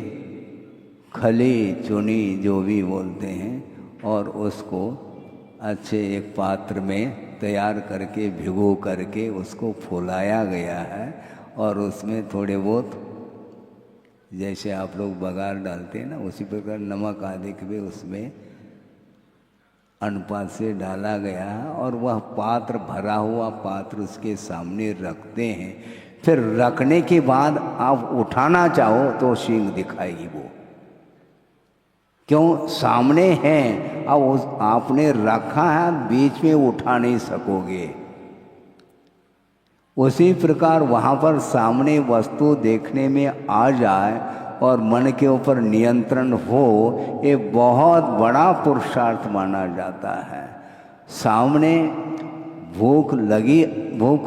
खली चुनी जो भी बोलते हैं, और उसको अच्छे एक पात्र में तैयार करके भिगो करके उसको फुलाया गया है। और उसमें थोड़े बहुत जैसे आप लोग बघार डालते हैं ना, उसी प्रकार नमक आदि भी उसमें अनुपात से डाला गया है। और वह पात्र, भरा हुआ पात्र उसके सामने रखते हैं। फिर रखने के बाद आप उठाना चाहो तो सींग दिखाएगी वो, क्यों? सामने है। अब आपने रखा है, बीच में उठा नहीं सकोगे। उसी प्रकार वहाँ पर सामने वस्तु देखने में आ जाए और मन के ऊपर नियंत्रण हो, ये बहुत बड़ा पुरुषार्थ माना जाता है। सामने भूख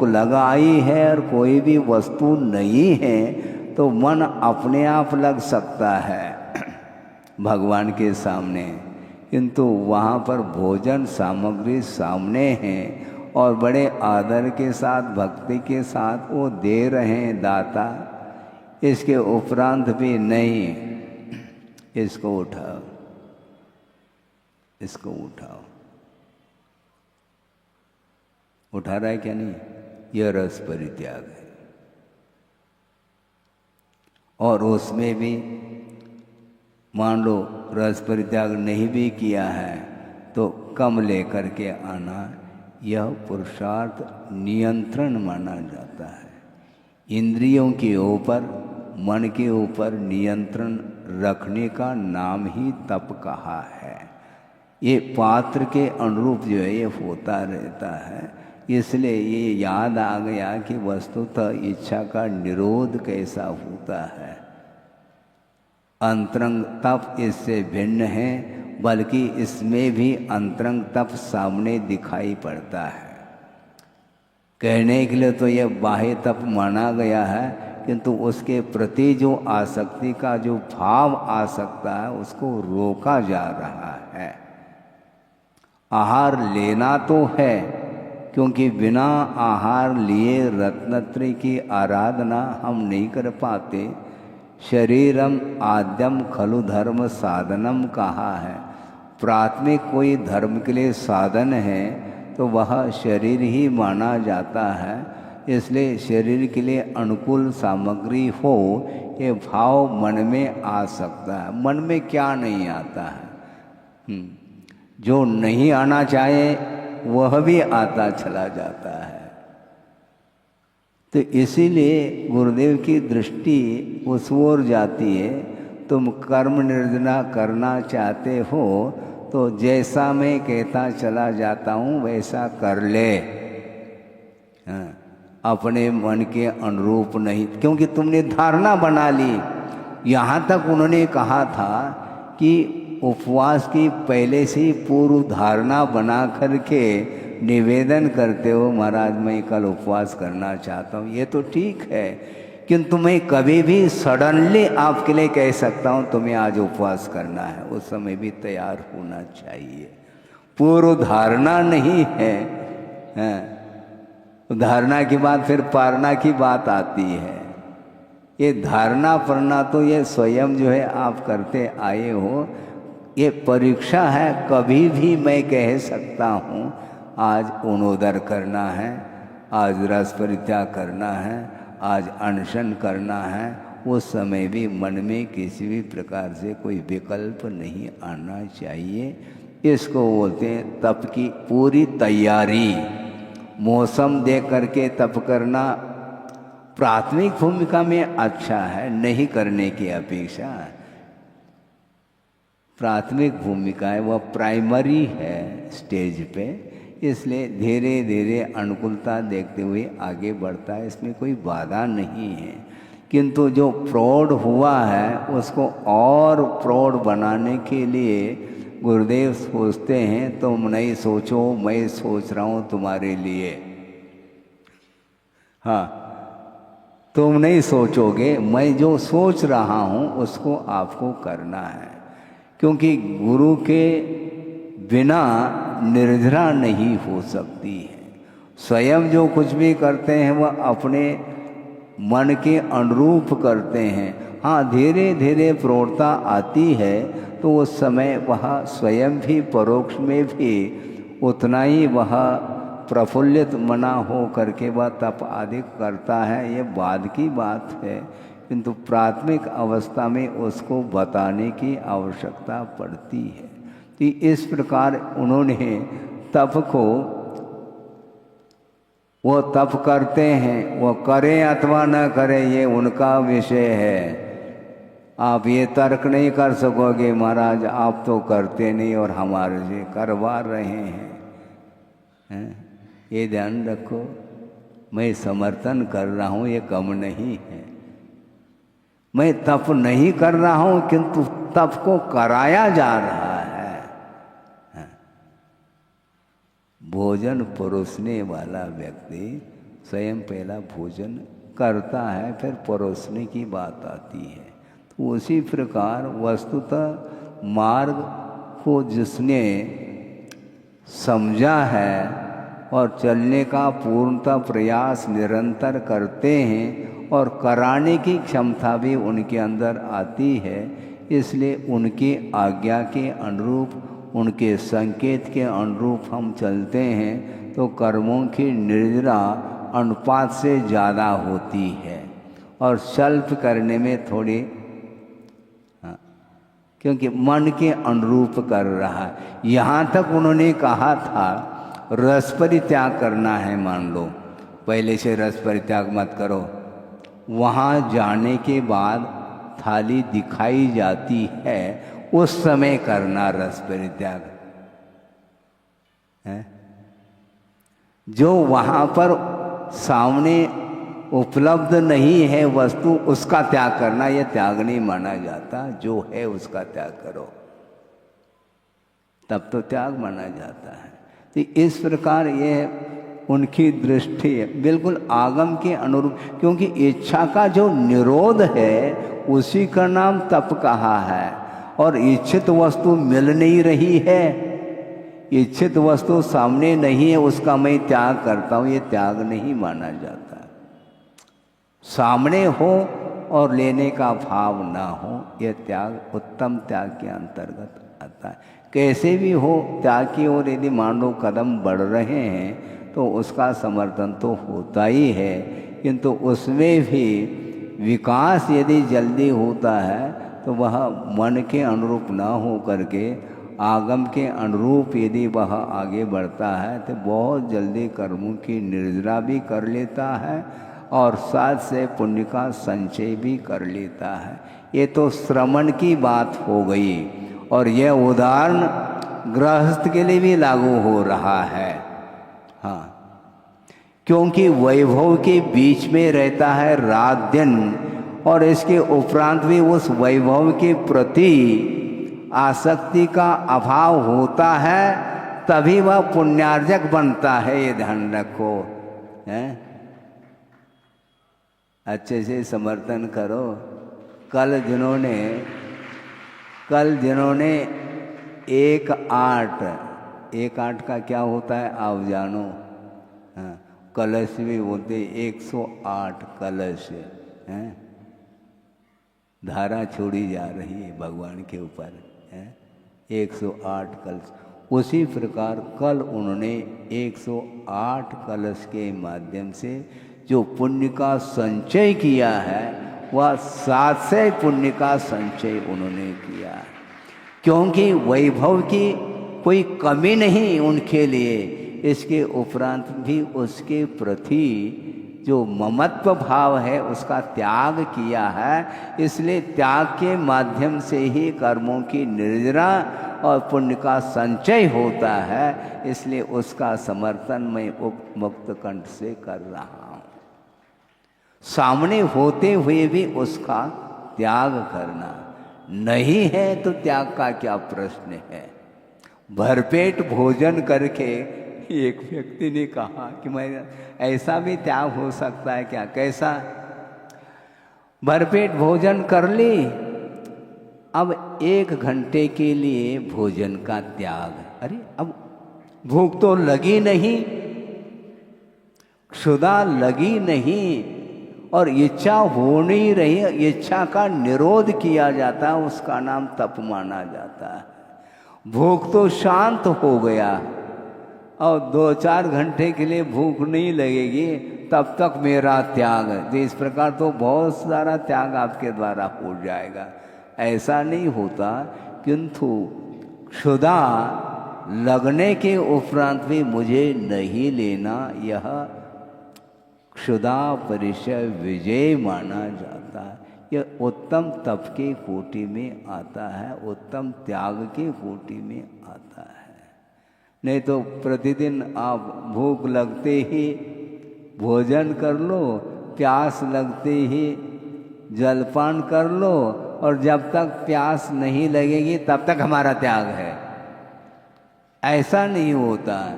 लगाई है और कोई भी वस्तु नहीं है तो मन अपने आप लग सकता है भगवान के सामने, किंतु वहाँ पर भोजन सामग्री सामने है और बड़े आदर के साथ, भक्ति के साथ वो दे रहे हैं दाता। इसके उपरांत भी नहीं, इसको उठाओ, इसको उठाओ। उठा रहा है क्या? नहीं, यह रस परित्याग है। और उसमें भी मान लो रस परित्याग नहीं भी किया है तो कम लेकर के आना, यह पुरुषार्थ नियंत्रण माना जाता है। इंद्रियों के ऊपर, मन के ऊपर नियंत्रण रखने का नाम ही तप कहा है। ये पात्र के अनुरूप जो है ये होता रहता है। इसलिए ये याद आ गया कि वस्तुतः इच्छा का निरोध कैसा होता है। अंतरंग तप इससे भिन्न है, बल्कि इसमें भी अंतरंग तप सामने दिखाई पड़ता है। कहने के लिए तो यह बाह्य तप माना गया है, किंतु उसके प्रति जो आसक्ति का जो भाव आ सकता है उसको रोका जा रहा है। आहार लेना तो है, क्योंकि बिना आहार लिए रत्नत्रय की आराधना हम नहीं कर पाते। शरीरम आद्यम खलु धर्म साधनम कहा है। प्राथमिक कोई धर्म के लिए साधन है तो वह शरीर ही माना जाता है। इसलिए शरीर के लिए अनुकूल सामग्री हो, ये भाव मन में आ सकता है। मन में क्या नहीं आता है? जो नहीं आना चाहे वह भी आता चला जाता है। तो इसीलिए गुरुदेव की दृष्टि उस ओर जाती है। तुम कर्म निर्जना करना चाहते हो तो जैसा मैं कहता चला जाता हूँ वैसा कर ले, हाँ, अपने मन के अनुरूप नहीं, क्योंकि तुमने धारणा बना ली। यहाँ तक उन्होंने कहा था कि उपवास की पहले से ही पूर्व धारणा बना करके निवेदन करते हो, महाराज मैं कल उपवास करना चाहता हूँ, ये तो ठीक है, किंतु मैं कभी भी सडनली आपके लिए कह सकता हूँ तुम्हें आज उपवास करना है, उस समय भी तैयार होना चाहिए। पूर्व धारणा नहीं है, धारणा के बाद फिर पारणा की बात आती है। ये धारणा पढ़ना तो ये स्वयं जो है आप करते आए हो, ये परीक्षा है। कभी भी मैं कह सकता हूँ आज अनोदर करना है, आज रस परित्याग करना है, आज अनशन करना है, उस समय भी मन में किसी भी प्रकार से कोई विकल्प नहीं आना चाहिए। इसको बोलते हैं तप की पूरी तैयारी। मौसम देख करके तप करना प्राथमिक भूमिका में अच्छा है, नहीं करने की अपेक्षा। प्राथमिक भूमिका है वह प्राइमरी है स्टेज पे, इसलिए धीरे धीरे अनुकूलता देखते हुए आगे बढ़ता है, इसमें कोई बाधा नहीं है। किंतु जो प्रौढ़ हुआ है उसको और प्रौढ़ बनाने के लिए गुरुदेव सोचते हैं तुम नहीं सोचो, मैं सोच रहा हूँ तुम्हारे लिए। हाँ, तुम नहीं सोचोगे, मैं जो सोच रहा हूँ उसको आपको करना है, क्योंकि गुरु के बिना निर्जरा नहीं हो सकती है। स्वयं जो कुछ भी करते हैं वह अपने मन के अनुरूप करते हैं। हाँ, धीरे धीरे प्रौढ़ता आती है तो उस समय वह स्वयं भी परोक्ष में भी उतना ही वह प्रफुल्लित मना हो करके वह तप आदि करता है, ये बाद की बात है। किंतु प्राथमिक अवस्था में उसको बताने की आवश्यकता पड़ती है। तो इस प्रकार उन्होंने तप को, वो तप करते हैं, वो करें अथवा न करें ये उनका विषय है। आप ये तर्क नहीं कर सकोगे महाराज आप तो करते नहीं और हमारे से करवा रहे हैं। ये ध्यान रखो, मैं समर्थन कर रहा हूँ ये कम नहीं है। मैं तप नहीं कर रहा हूँ किंतु तप को कराया जा रहा है। भोजन परोसने वाला व्यक्ति स्वयं पहला भोजन करता है, फिर परोसने की बात आती है। तो उसी प्रकार वस्तुतः मार्ग को जिसने समझा है और चलने का पूर्णतः प्रयास निरंतर करते हैं और कराने की क्षमता भी उनके अंदर आती है, इसलिए उनकी आज्ञा के अनुरूप, उनके संकेत के अनुरूप हम चलते हैं तो कर्मों की निर्जरा अनुपात से ज़्यादा होती है और स्वल्प करने में थोड़ी, क्योंकि मन के अनुरूप कर रहा है। यहाँ तक उन्होंने कहा था रस परित्याग करना है, मान लो पहले से रस परित्याग मत करो, वहाँ जाने के बाद थाली दिखाई जाती है उस समय करना रस परित्याग है। जो वहाँ पर सामने उपलब्ध नहीं है वस्तु उसका त्याग करना, यह त्याग नहीं माना जाता। जो है उसका त्याग करो तब तो त्याग माना जाता है। तो इस प्रकार यह उनकी दृष्टि है बिल्कुल आगम के अनुरूप, क्योंकि इच्छा का जो निरोध है उसी का नाम तप कहा है। और इच्छित वस्तु मिल नहीं रही है, इच्छित वस्तु सामने नहीं है, उसका मैं त्याग करता हूँ, ये त्याग नहीं माना जाता। सामने हो और लेने का भाव ना हो, यह त्याग उत्तम त्याग के अंतर्गत आता है। कैसे भी हो त्याग की ओर यदि मान लो कदम बढ़ रहे हैं तो उसका समर्थन तो होता ही है, किंतु उसमें भी विकास यदि जल्दी होता है तो वह मन के अनुरूप ना हो करके आगम के अनुरूप यदि वह आगे बढ़ता है तो बहुत जल्दी कर्मों की निर्जरा भी कर लेता है और साथ से पुण्य का संचय भी कर लेता है। ये तो श्रवण की बात हो गई और यह उदाहरण गृहस्थ के लिए भी लागू हो रहा है। हाँ, क्योंकि वैभव के बीच में रहता है रात दिन और इसके उपरांत भी उस वैभव के प्रति आसक्ति का अभाव होता है, तभी वह पुण्यार्जक बनता है। ये ध्यान रखो, हैं? अच्छे से समर्थन करो। कल जिन्होंने 1-8 का क्या होता है आप जानो? हाँ, कलश भी बोलते 108 कलश हैं। धारा छोड़ी जा रही है भगवान के ऊपर, है 108 कलश। उसी प्रकार कल उन्होंने 108 कलश के माध्यम से जो पुण्य का संचय किया है वह 700 पुण्य का संचय उन्होंने किया है। क्योंकि वैभव की कोई कमी नहीं उनके लिए, इसके उपरांत भी उसके प्रति जो ममत्व भाव है उसका त्याग किया है। इसलिए त्याग के माध्यम से ही कर्मों की निर्जरा और पुण्य का संचय होता है। इसलिए उसका समर्थन मैं मुक्त कंठ से कर रहा हूँ। सामने होते हुए भी उसका त्याग करना नहीं है तो त्याग का क्या प्रश्न है। भरपेट भोजन करके एक व्यक्ति ने कहा कि मैं ऐसा भी त्याग हो सकता है क्या? कैसा? भरपेट भोजन कर ली, अब 1 घंटे के लिए भोजन का त्याग। अरे अब भूख तो लगी नहीं, क्षुधा लगी नहीं और इच्छा हो नहीं रही, इच्छा का निरोध किया जाता है, उसका नाम तप माना जाता है। भूख तो शांत हो गया और 2-4 घंटे के लिए भूख नहीं लगेगी, तब तक मेरा त्याग। तो इस प्रकार तो बहुत सारा त्याग आपके द्वारा हो जाएगा। ऐसा नहीं होता, किंतु क्षुधा लगने के उपरांत भी मुझे नहीं लेना, यह क्षुधा परिचय विजय माना जाता है। यह उत्तम तप के कोटि में आता है, उत्तम त्याग के कोटि में आता है। नहीं तो प्रतिदिन आप भूख लगते ही भोजन कर लो, प्यास लगते ही जलपान कर लो और जब तक प्यास नहीं लगेगी तब तक हमारा त्याग है। ऐसा नहीं होता।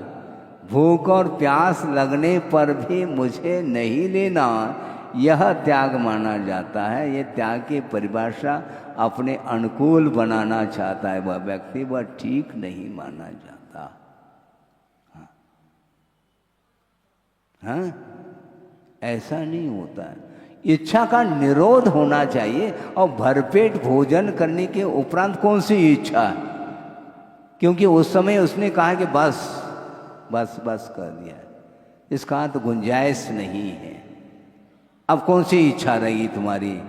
भूख और प्यास लगने पर भी मुझे नहीं लेना, यह त्याग माना जाता है। यह त्याग की परिभाषा अपने अनुकूल बनाना चाहता है वह व्यक्ति, वह ठीक नहीं माना जाता। हाँ, ऐसा नहीं होता है। इच्छा का निरोध होना चाहिए। और भरपेट भोजन करने के उपरांत कौन सी इच्छा? क्योंकि उस समय उसने कहा कि बस बस बस कर दिया, इसका तो गुंजाइश नहीं है। अब कौन सी इच्छा रहेगी तुम्हारी?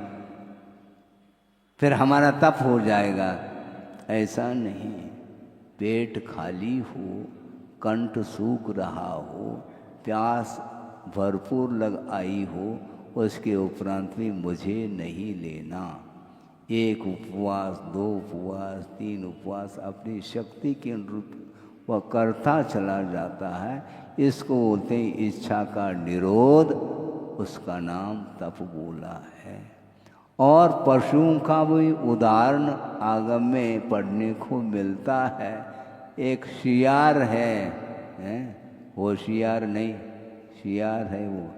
फिर हमारा तप हो जाएगा। ऐसा नहीं। पेट खाली हो, कंठ सूख रहा हो, प्यास भरपूर लग आई हो, उसके उपरांत भी मुझे नहीं लेना। 1 उपवास, 2 उपवास, 3 उपवास अपनी शक्ति के अनुरूप वह करता चला जाता है। इसको बोलते हैं इच्छा का निरोध, उसका नाम तप बोला है। और पशुओं का भी उदाहरण आगम में पढ़ने को मिलता है। एक शियार है, होशियार नहीं, शियार है वो,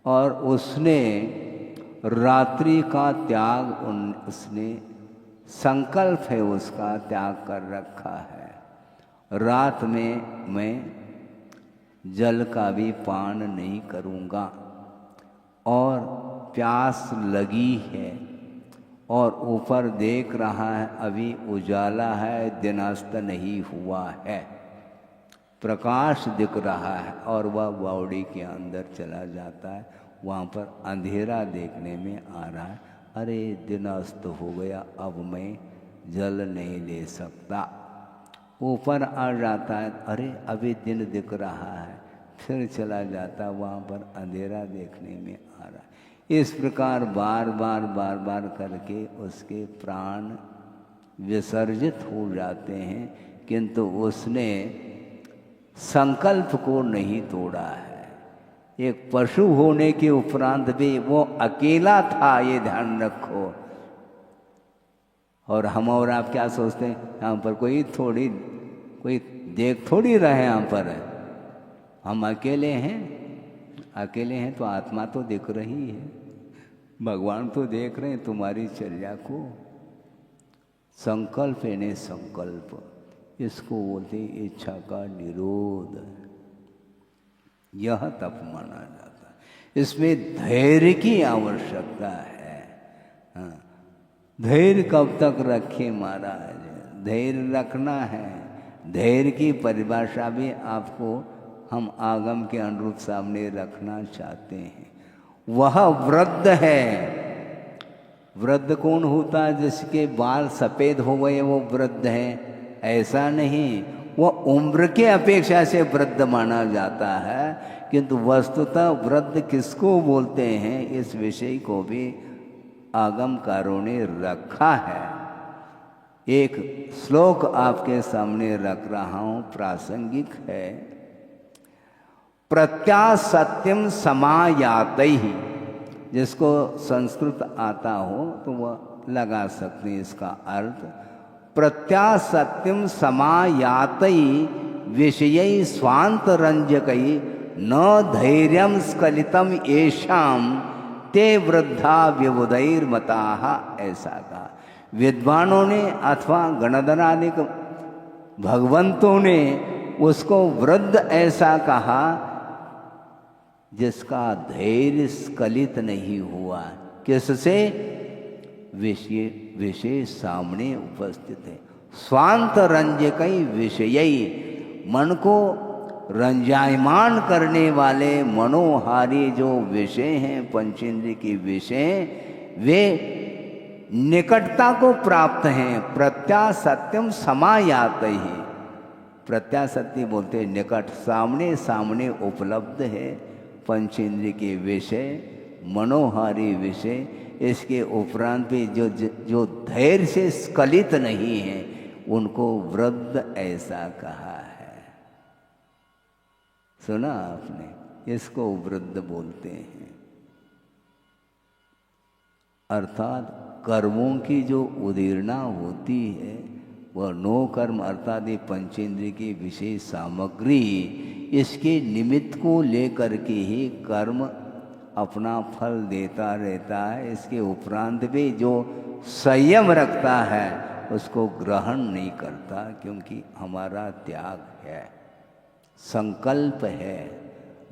और उसने रात्रि का त्याग उसने संकल्प है उसका त्याग कर रखा है। रात में मैं जल का भी पान नहीं करूँगा और प्यास लगी है और ऊपर देख रहा है अभी उजाला है, दिनास्त नहीं हुआ है, प्रकाश दिख रहा है और वह बावड़ी के अंदर चला जाता है। वहाँ पर अंधेरा देखने में आ रहा है। अरे दिन अस्त हो गया, अब मैं जल नहीं ले सकता। ऊपर आ जाता है, अरे अभी दिन दिख रहा है, फिर चला जाता, वहाँ पर अंधेरा देखने में आ रहा है। इस प्रकार बार बार करके उसके प्राण विसर्जित हो जाते हैं, किंतु उसने संकल्प को नहीं तोड़ा है। एक पशु होने के उपरांत भी वो अकेला था, ये ध्यान रखो। और हम और आप क्या सोचते हैं, यहाँ पर कोई देख थोड़ी रहे, यहाँ पर हम अकेले हैं तो आत्मा तो दिख रही है, भगवान तो देख रहे हैं तुम्हारी चर्या को। संकल्प यानी संकल्प, इसको बोलते इच्छा का निरोध, यह तप माना जाता है। इसमें धैर्य की आवश्यकता है। हाँ, धैर्य कब तक रखे महाराज? धैर्य रखना है। धैर्य की परिभाषा भी आपको हम आगम के अनुरूप सामने रखना चाहते हैं। वह वृद्ध है। वृद्ध कौन होता है? जिसके बाल सफ़ेद हो गए वो वृद्ध है, ऐसा नहीं। वो उम्र के अपेक्षा से वृद्ध माना जाता है, किंतु वस्तुतः वृद्ध किसको बोलते हैं, इस विषय को भी आगमकारों ने रखा है। एक श्लोक आपके सामने रख रहा हूँ, प्रासंगिक है। प्रत्यासत्यम समायातैहि, जिसको संस्कृत आता हो तो वह लगा सकते हैं इसका अर्थ। प्रत्यासत्यम समायातैहि विषयै स्वांतरंजकै न धैर्यम स्खलितम येषाम ते वृद्धा व्यवुदैर्मताः, ऐसा कहा। विद्वानों ने अथवा गणधरादिक भगवंतों ने उसको वृद्ध ऐसा कहा जिसका धैर्य स्खलित नहीं हुआ। किससे? विषय सामने उपस्थित है। स्वांत रंजकई विषयई, मन को रंजायमान करने वाले मनोहारी जो विषय हैं, पंचेंद्रिय के विषय, वे निकटता को प्राप्त हैं। प्रत्यासत्यम समायात ही, प्रत्यासत्य बोलते निकट, सामने सामने उपलब्ध है पंचेंद्रिय के विषय, मनोहारी विषय। इसके उपरांत भी जो धैर्य से स्खलित नहीं है उनको वृद्ध ऐसा कहा है। सुना आपने? इसको वृद्ध बोलते हैं। अर्थात कर्मों की जो उदीर्णा होती है वह 9 कर्म अर्थात ये पंचेंद्रिय की विशेष सामग्री, इसके निमित्त को लेकर के ही कर्म अपना फल देता रहता है। इसके उपरांत भी जो संयम रखता है उसको ग्रहण नहीं करता, क्योंकि हमारा त्याग है, संकल्प है।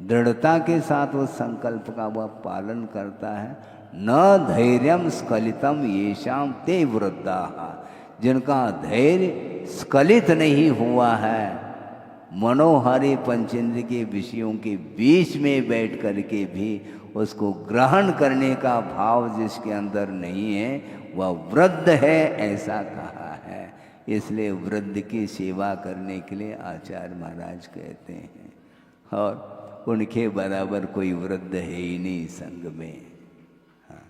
दृढ़ता के साथ वो संकल्प का वह पालन करता है। न धैर्यम स्खलितम येषाम ते वृद्धाः, जिनका धैर्य स्खलित नहीं हुआ है, मनोहारी पंचेंद्रिय के विषयों के बीच में बैठ करके भी उसको ग्रहण करने का भाव जिसके अंदर नहीं है वह वृद्ध है, ऐसा कहा है। इसलिए वृद्ध की सेवा करने के लिए आचार्य महाराज कहते हैं, और उनके बराबर कोई वृद्ध है ही नहीं संग में। हाँ।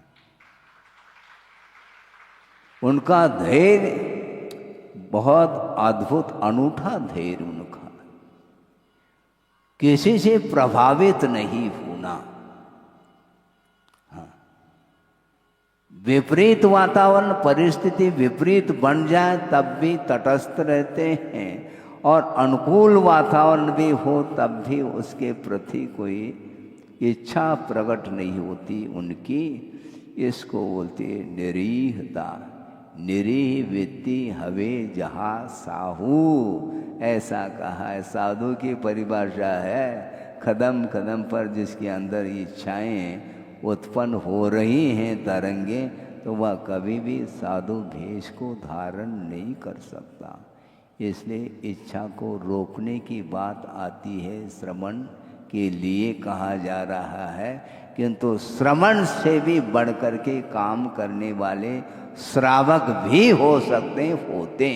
उनका धैर्य बहुत अद्भुत अनूठा धैर्य उनका, किसी से प्रभावित नहीं होना। हाँ। विपरीत वातावरण परिस्थिति विपरीत बन जाए तब भी तटस्थ रहते हैं, और अनुकूल वातावरण भी हो तब भी उसके प्रति कोई इच्छा प्रकट नहीं होती उनकी। इसको बोलते निरीहता। निरीह वित्ति हवे जहाँ साहू, ऐसा कहा है। साधु की परिभाषा है, कदम कदम पर जिसके अंदर इच्छाएं उत्पन्न हो रही हैं तरंगे, तो वह कभी भी साधु भेष को धारण नहीं कर सकता। इसलिए इच्छा को रोकने की बात आती है, श्रवण के लिए कहा जा रहा है, किंतु श्रवण से भी बढ़ कर के काम करने वाले श्रावक भी हो सकते होते।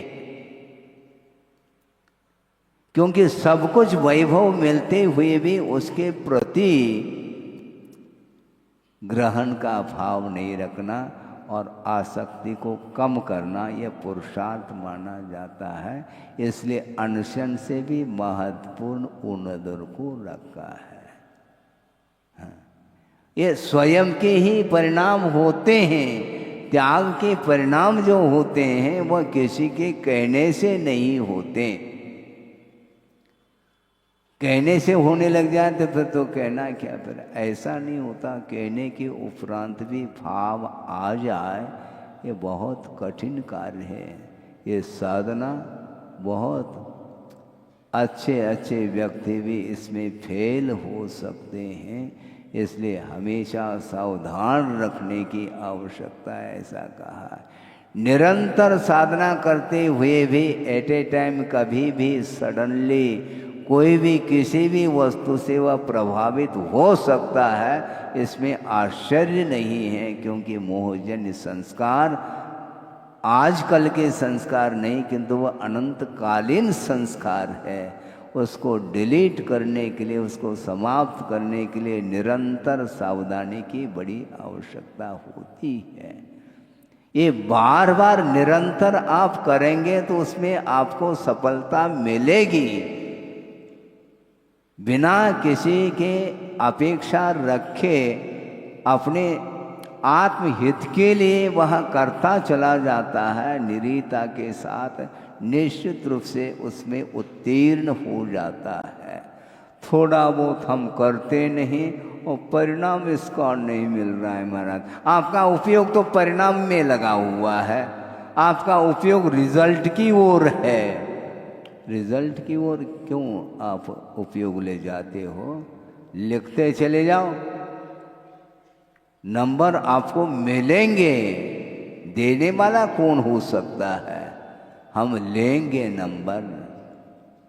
क्योंकि सब कुछ वैभव मिलते हुए भी उसके प्रति ग्रहण का भाव नहीं रखना और आसक्ति को कम करना यह पुरुषार्थ माना जाता है। इसलिए अनशन से भी महत्वपूर्ण उन्नदर को रखा है। हाँ। ये स्वयं के ही परिणाम होते हैं। त्याग के परिणाम जो होते हैं वह किसी के कहने से नहीं होते। कहने से होने लग जाए तो फिर तो कहना क्या, फिर ऐसा नहीं होता। कहने के उपरांत भी भाव आ जाए, ये बहुत कठिन कार्य है। ये साधना बहुत अच्छे अच्छे व्यक्ति भी इसमें फेल हो सकते हैं। इसलिए हमेशा सावधान रखने की आवश्यकता है, ऐसा कहा है। निरंतर साधना करते हुए भी एट ए टाइम कभी भी सडनली कोई भी किसी भी वस्तु से वह प्रभावित हो सकता है, इसमें आश्चर्य नहीं है। क्योंकि मोहजन्य संस्कार आजकल के संस्कार नहीं, किंतु वह अनंतकालीन संस्कार है। उसको डिलीट करने के लिए, उसको समाप्त करने के लिए निरंतर सावधानी की बड़ी आवश्यकता होती है। ये बार बार निरंतर आप करेंगे तो उसमें आपको सफलता मिलेगी। बिना किसी के अपेक्षा रखे अपने आत्महित के लिए वह करता चला जाता है, निरीता के साथ निश्चित रूप से उसमें उत्तीर्ण हो जाता है। थोड़ा बहुत हम करते नहीं और परिणाम इसका नहीं मिल रहा है। महाराज, आपका उपयोग तो परिणाम में लगा हुआ है, आपका उपयोग रिजल्ट की ओर है। रिजल्ट की ओर क्यों आप उपयोग ले जाते हो? लिखते चले जाओ, नंबर आपको मिलेंगे। देने वाला कौन हो सकता है? हम लेंगे नंबर,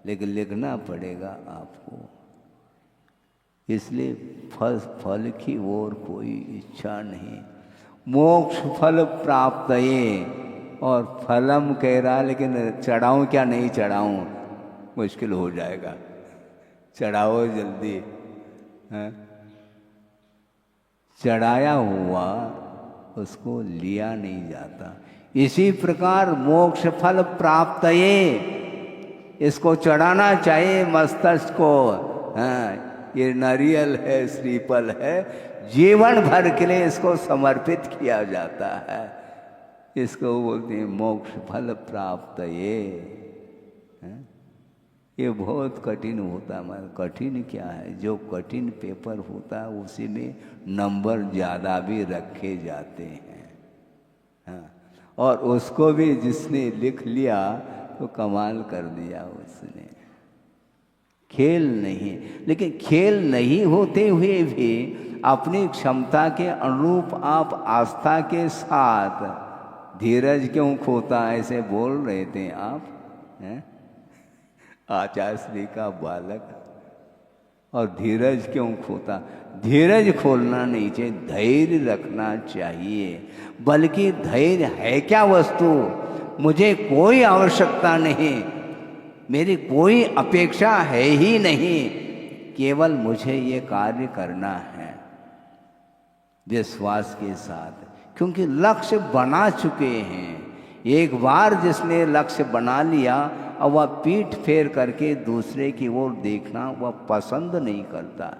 लेकिन लिखना पड़ेगा आपको। इसलिए फल की ओर कोई इच्छा नहीं। मोक्ष फल प्राप्त ये, और फलम कह रहा, लेकिन चढ़ाऊं क्या नहीं चढ़ाऊं, मुश्किल हो जाएगा। चढ़ाओ जल्दी। है? चढ़ाया हुआ उसको लिया नहीं जाता। इसी प्रकार मोक्ष फल प्राप्त ये, इसको चढ़ाना चाहिए मस्तक को। हाँ, ये नारियल है, श्रीफल है, जीवन भर के लिए इसको समर्पित किया जाता है। इसको बोलते हैं मोक्ष फल प्राप्त ये बहुत कठिन होता है। कठिन क्या है? जो कठिन पेपर होता है उसी में नंबर ज़्यादा भी रखे जाते हैं। हाँ, और उसको भी जिसने लिख लिया तो कमाल कर दिया उसने। खेल नहीं, लेकिन खेल नहीं होते हुए भी अपनी क्षमता के अनुरूप आप आस्था के साथ, धीरज क्यों खोता, ऐसे बोल रहे थे आप, हैं? आचार्य श्री का बालक, और धीरज क्यों खोता? धीरज खोलना नहीं चाहिए, धैर्य रखना चाहिए। बल्कि धैर्य है क्या वस्तु? मुझे कोई आवश्यकता नहीं, मेरी कोई अपेक्षा है ही नहीं, केवल मुझे ये कार्य करना है विश्वास के साथ। क्योंकि लक्ष्य बना चुके हैं। एक बार जिसने लक्ष्य बना लिया और वह पीठ फेर करके दूसरे की ओर देखना वह पसंद नहीं करता।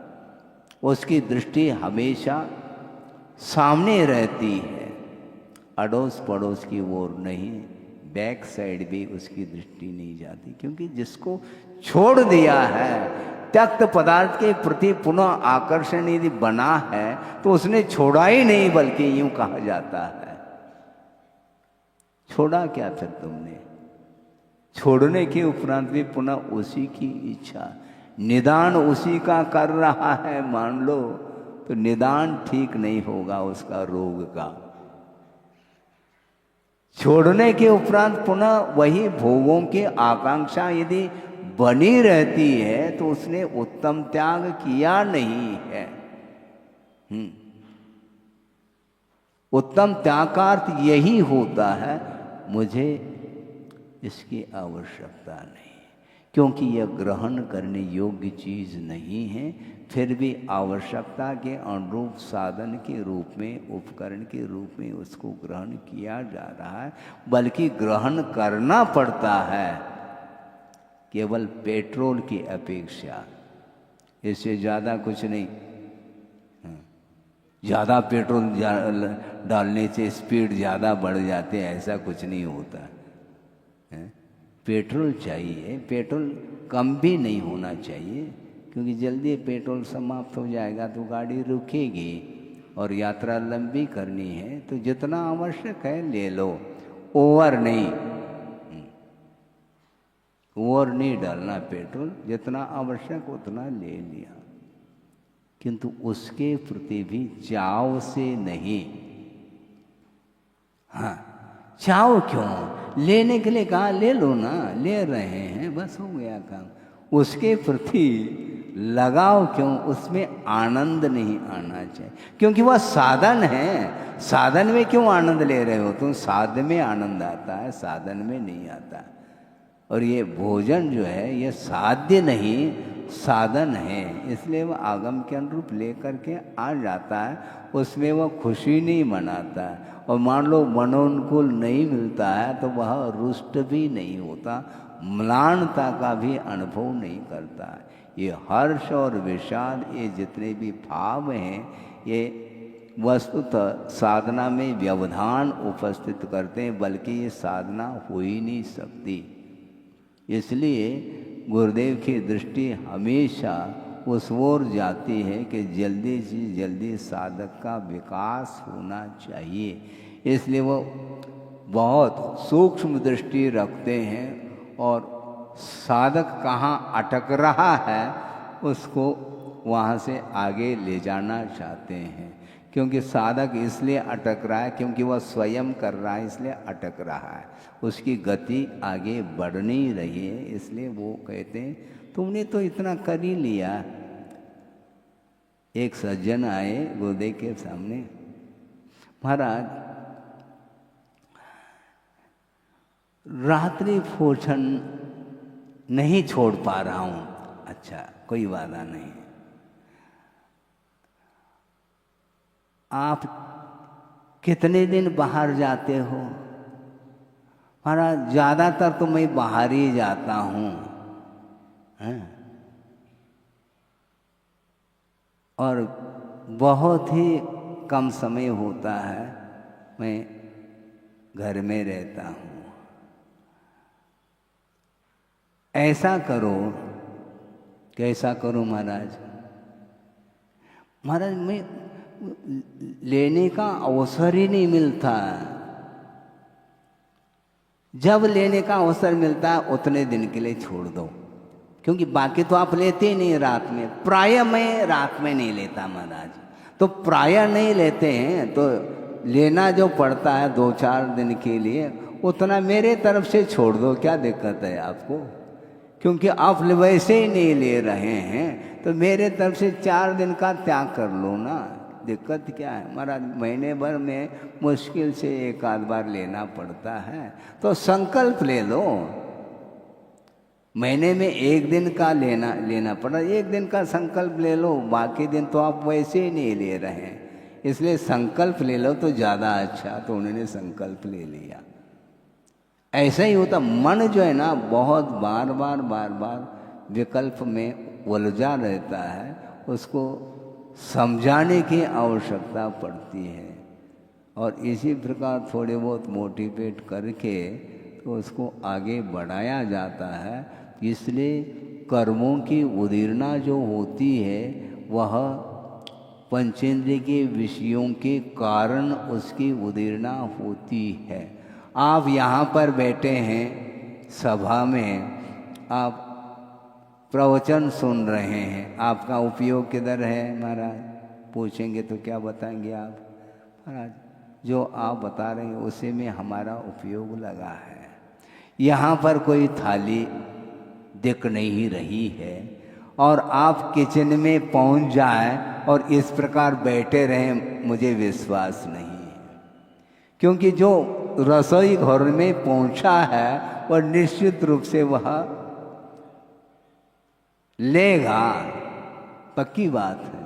उसकी दृष्टि हमेशा सामने रहती है, अड़ोस पड़ोस की ओर नहीं, बैक साइड भी उसकी दृष्टि नहीं जाती। क्योंकि जिसको छोड़ दिया है, त्यक्त पदार्थ के प्रति पुनः आकर्षण यदि बना है तो उसने छोड़ा ही नहीं, बल्कि यूं कहा जाता है। छोड़ा क्या फिर तुमने? छोड़ने के उपरांत भी पुनः उसी की इच्छा, निदान उसी का कर रहा है मान लो, तो निदान ठीक नहीं होगा उसका रोग का। छोड़ने के उपरांत पुनः वही भोगों की आकांक्षा यदि बनी रहती है तो उसने उत्तम त्याग किया नहीं है। उत्तम त्याग का अर्थ यही होता है, मुझे इसकी आवश्यकता नहीं। क्योंकि यह ग्रहण करने योग्य चीज़ नहीं है, फिर भी आवश्यकता के अनुरूप साधन के रूप में, उपकरण के रूप में उसको ग्रहण किया जा रहा है, बल्कि ग्रहण करना पड़ता है केवल पेट्रोल की अपेक्षा, इससे ज़्यादा कुछ नहीं। ज़्यादा पेट्रोल डालने से स्पीड ज़्यादा बढ़ जाते, ऐसा कुछ नहीं होता है। पेट्रोल चाहिए, पेट्रोल कम भी नहीं होना चाहिए, क्योंकि जल्दी पेट्रोल समाप्त हो जाएगा तो गाड़ी रुकेगी और यात्रा लंबी करनी है तो जितना आवश्यक है ले लो, ओवर नहीं, ओवर नहीं डालना पेट्रोल, जितना आवश्यक उतना ले लिया, किंतु उसके प्रति भी चाव से नहीं। हाँ, चाव क्यों? लेने के लिए कहा ले लो ना, ले रहे हैं बस हो गया काम। उसके प्रति लगाव क्यों? उसमें आनंद नहीं आना चाहिए, क्योंकि वह साधन है। साधन में क्यों आनंद ले रहे हो तुम? साधन में आनंद आता है, साधन में नहीं आता। और ये भोजन जो है ये साध्य नहीं, साधन है, इसलिए वह आगम के अनुरूप लेकर के आ जाता है, उसमें वह खुशी नहीं मनाता है। और मान लो मनोनुकूल नहीं मिलता है तो वह रुष्ट भी नहीं होता, म्लानता का भी अनुभव नहीं करता है। ये हर्ष और विषाद, ये जितने भी भाव हैं, ये वस्तुतः साधना में व्यवधान उपस्थित करते हैं, बल्कि ये साधना हो ही नहीं सकती। इसलिए गुरुदेव की दृष्टि हमेशा उस ओर जाती है कि जल्दी से जल्दी साधक का विकास होना चाहिए। इसलिए वो बहुत सूक्ष्म दृष्टि रखते हैं और साधक कहाँ अटक रहा है उसको वहाँ से आगे ले जाना चाहते हैं। क्योंकि साधक इसलिए अटक रहा है क्योंकि वह स्वयं कर रहा है, इसलिए अटक रहा है, उसकी गति आगे बढ़ नहीं रही है। इसलिए वो कहते हैं तुमने तो इतना कर ही लिया। एक सज्जन आए गुरुदेव के सामने, महाराज रात्रि भोजन नहीं छोड़ पा रहा हूँ। अच्छा, कोई वादा नहीं, आप कितने दिन बाहर जाते हो? महाराज ज़्यादातर तो मैं बाहर ही जाता हूँ, और बहुत ही कम समय होता है मैं घर में रहता हूँ। ऐसा करो, कैसा करो महाराज? महाराज मैं लेने का अवसर ही नहीं मिलता। जब लेने का अवसर मिलता है उतने दिन के लिए छोड़ दो, क्योंकि बाकी तो आप लेते ही नहीं रात में। प्रायः मैं रात में नहीं लेता महाराज, तो प्रायः नहीं लेते हैं तो लेना जो पड़ता है 2-4 दिन के लिए, उतना मेरे तरफ से छोड़ दो। क्या दिक्कत है आपको? क्योंकि आप वैसे ही नहीं ले रहे हैं तो मेरे तरफ से 4 दिन का त्याग कर लो ना, दिक्कत क्या है? महाराज महीने भर में मुश्किल से 1 आध बार लेना पड़ता है, तो संकल्प ले लो। महीने में 1 दिन का लेना पड़ा, 1 दिन का संकल्प ले लो, बाकी दिन तो आप वैसे ही नहीं ले रहे हैं, इसलिए संकल्प ले लो तो ज़्यादा अच्छा। तो उन्होंने संकल्प ले लिया। ऐसा ही होता, मन जो है ना बहुत बार बार विकल्प में उलझा रहता है, उसको समझाने की आवश्यकता पड़ती है। और इसी प्रकार थोड़े बहुत मोटिवेट करके तो उसको आगे बढ़ाया जाता है। इसलिए कर्मों की उदीरना जो होती है वह पंचेंद्रिय के विषयों के कारण उसकी उदीरना होती है। आप यहाँ पर बैठे हैं सभा में, आप प्रवचन सुन रहे हैं, आपका उपयोग किधर है महाराज? पूछेंगे तो क्या बताएंगे आप? महाराज जो आप बता रहे हैं उसी में हमारा उपयोग लगा है। यहाँ पर कोई थाली दिख नहीं रही है और आप किचन में पहुँच जाए और इस प्रकार बैठे रहें, मुझे विश्वास नहीं है। क्योंकि जो रसोई घर में पहुँचा है वह निश्चित रूप से वह लेगा, पक्की बात है।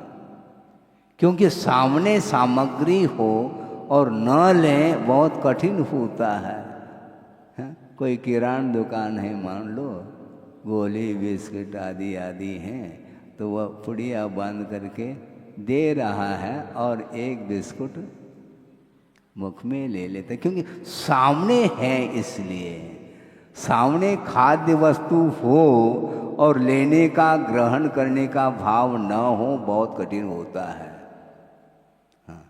क्योंकि सामने सामग्री हो और न लें बहुत कठिन होता है। कोई किराना दुकान है मान लो, गोली बिस्किट आदि आदि हैं, तो वह पुड़िया बंद करके दे रहा है और एक बिस्कुट मुख में ले लेते, क्योंकि सामने है। इसलिए सामने खाद्य वस्तु हो और लेने का ग्रहण करने का भाव न हो, बहुत कठिन होता है। हाँ,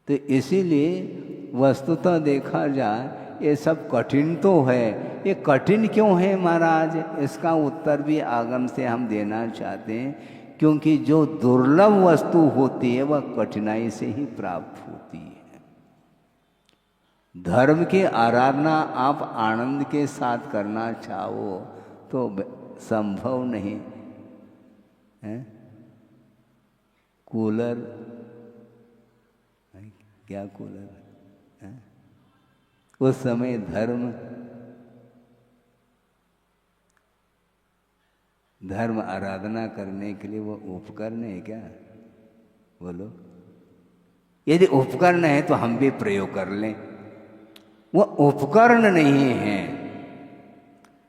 तो इसीलिए वस्तुतः देखा जाए ये सब कठिन तो है। ये कठिन क्यों है महाराज, इसका उत्तर भी आगम से हम देना चाहते हैं। क्योंकि जो दुर्लभ वस्तु होती है वह कठिनाई से ही प्राप्त होती है। धर्म की आराधना आप आनंद के साथ करना चाहो तो संभव नहीं है। कूलर, क्या कूलर है? उस समय धर्म आराधना करने के लिए वो उपकरण है क्या? बोलो, यदि उपकरण है तो हम भी प्रयोग कर लें। वो उपकरण नहीं है,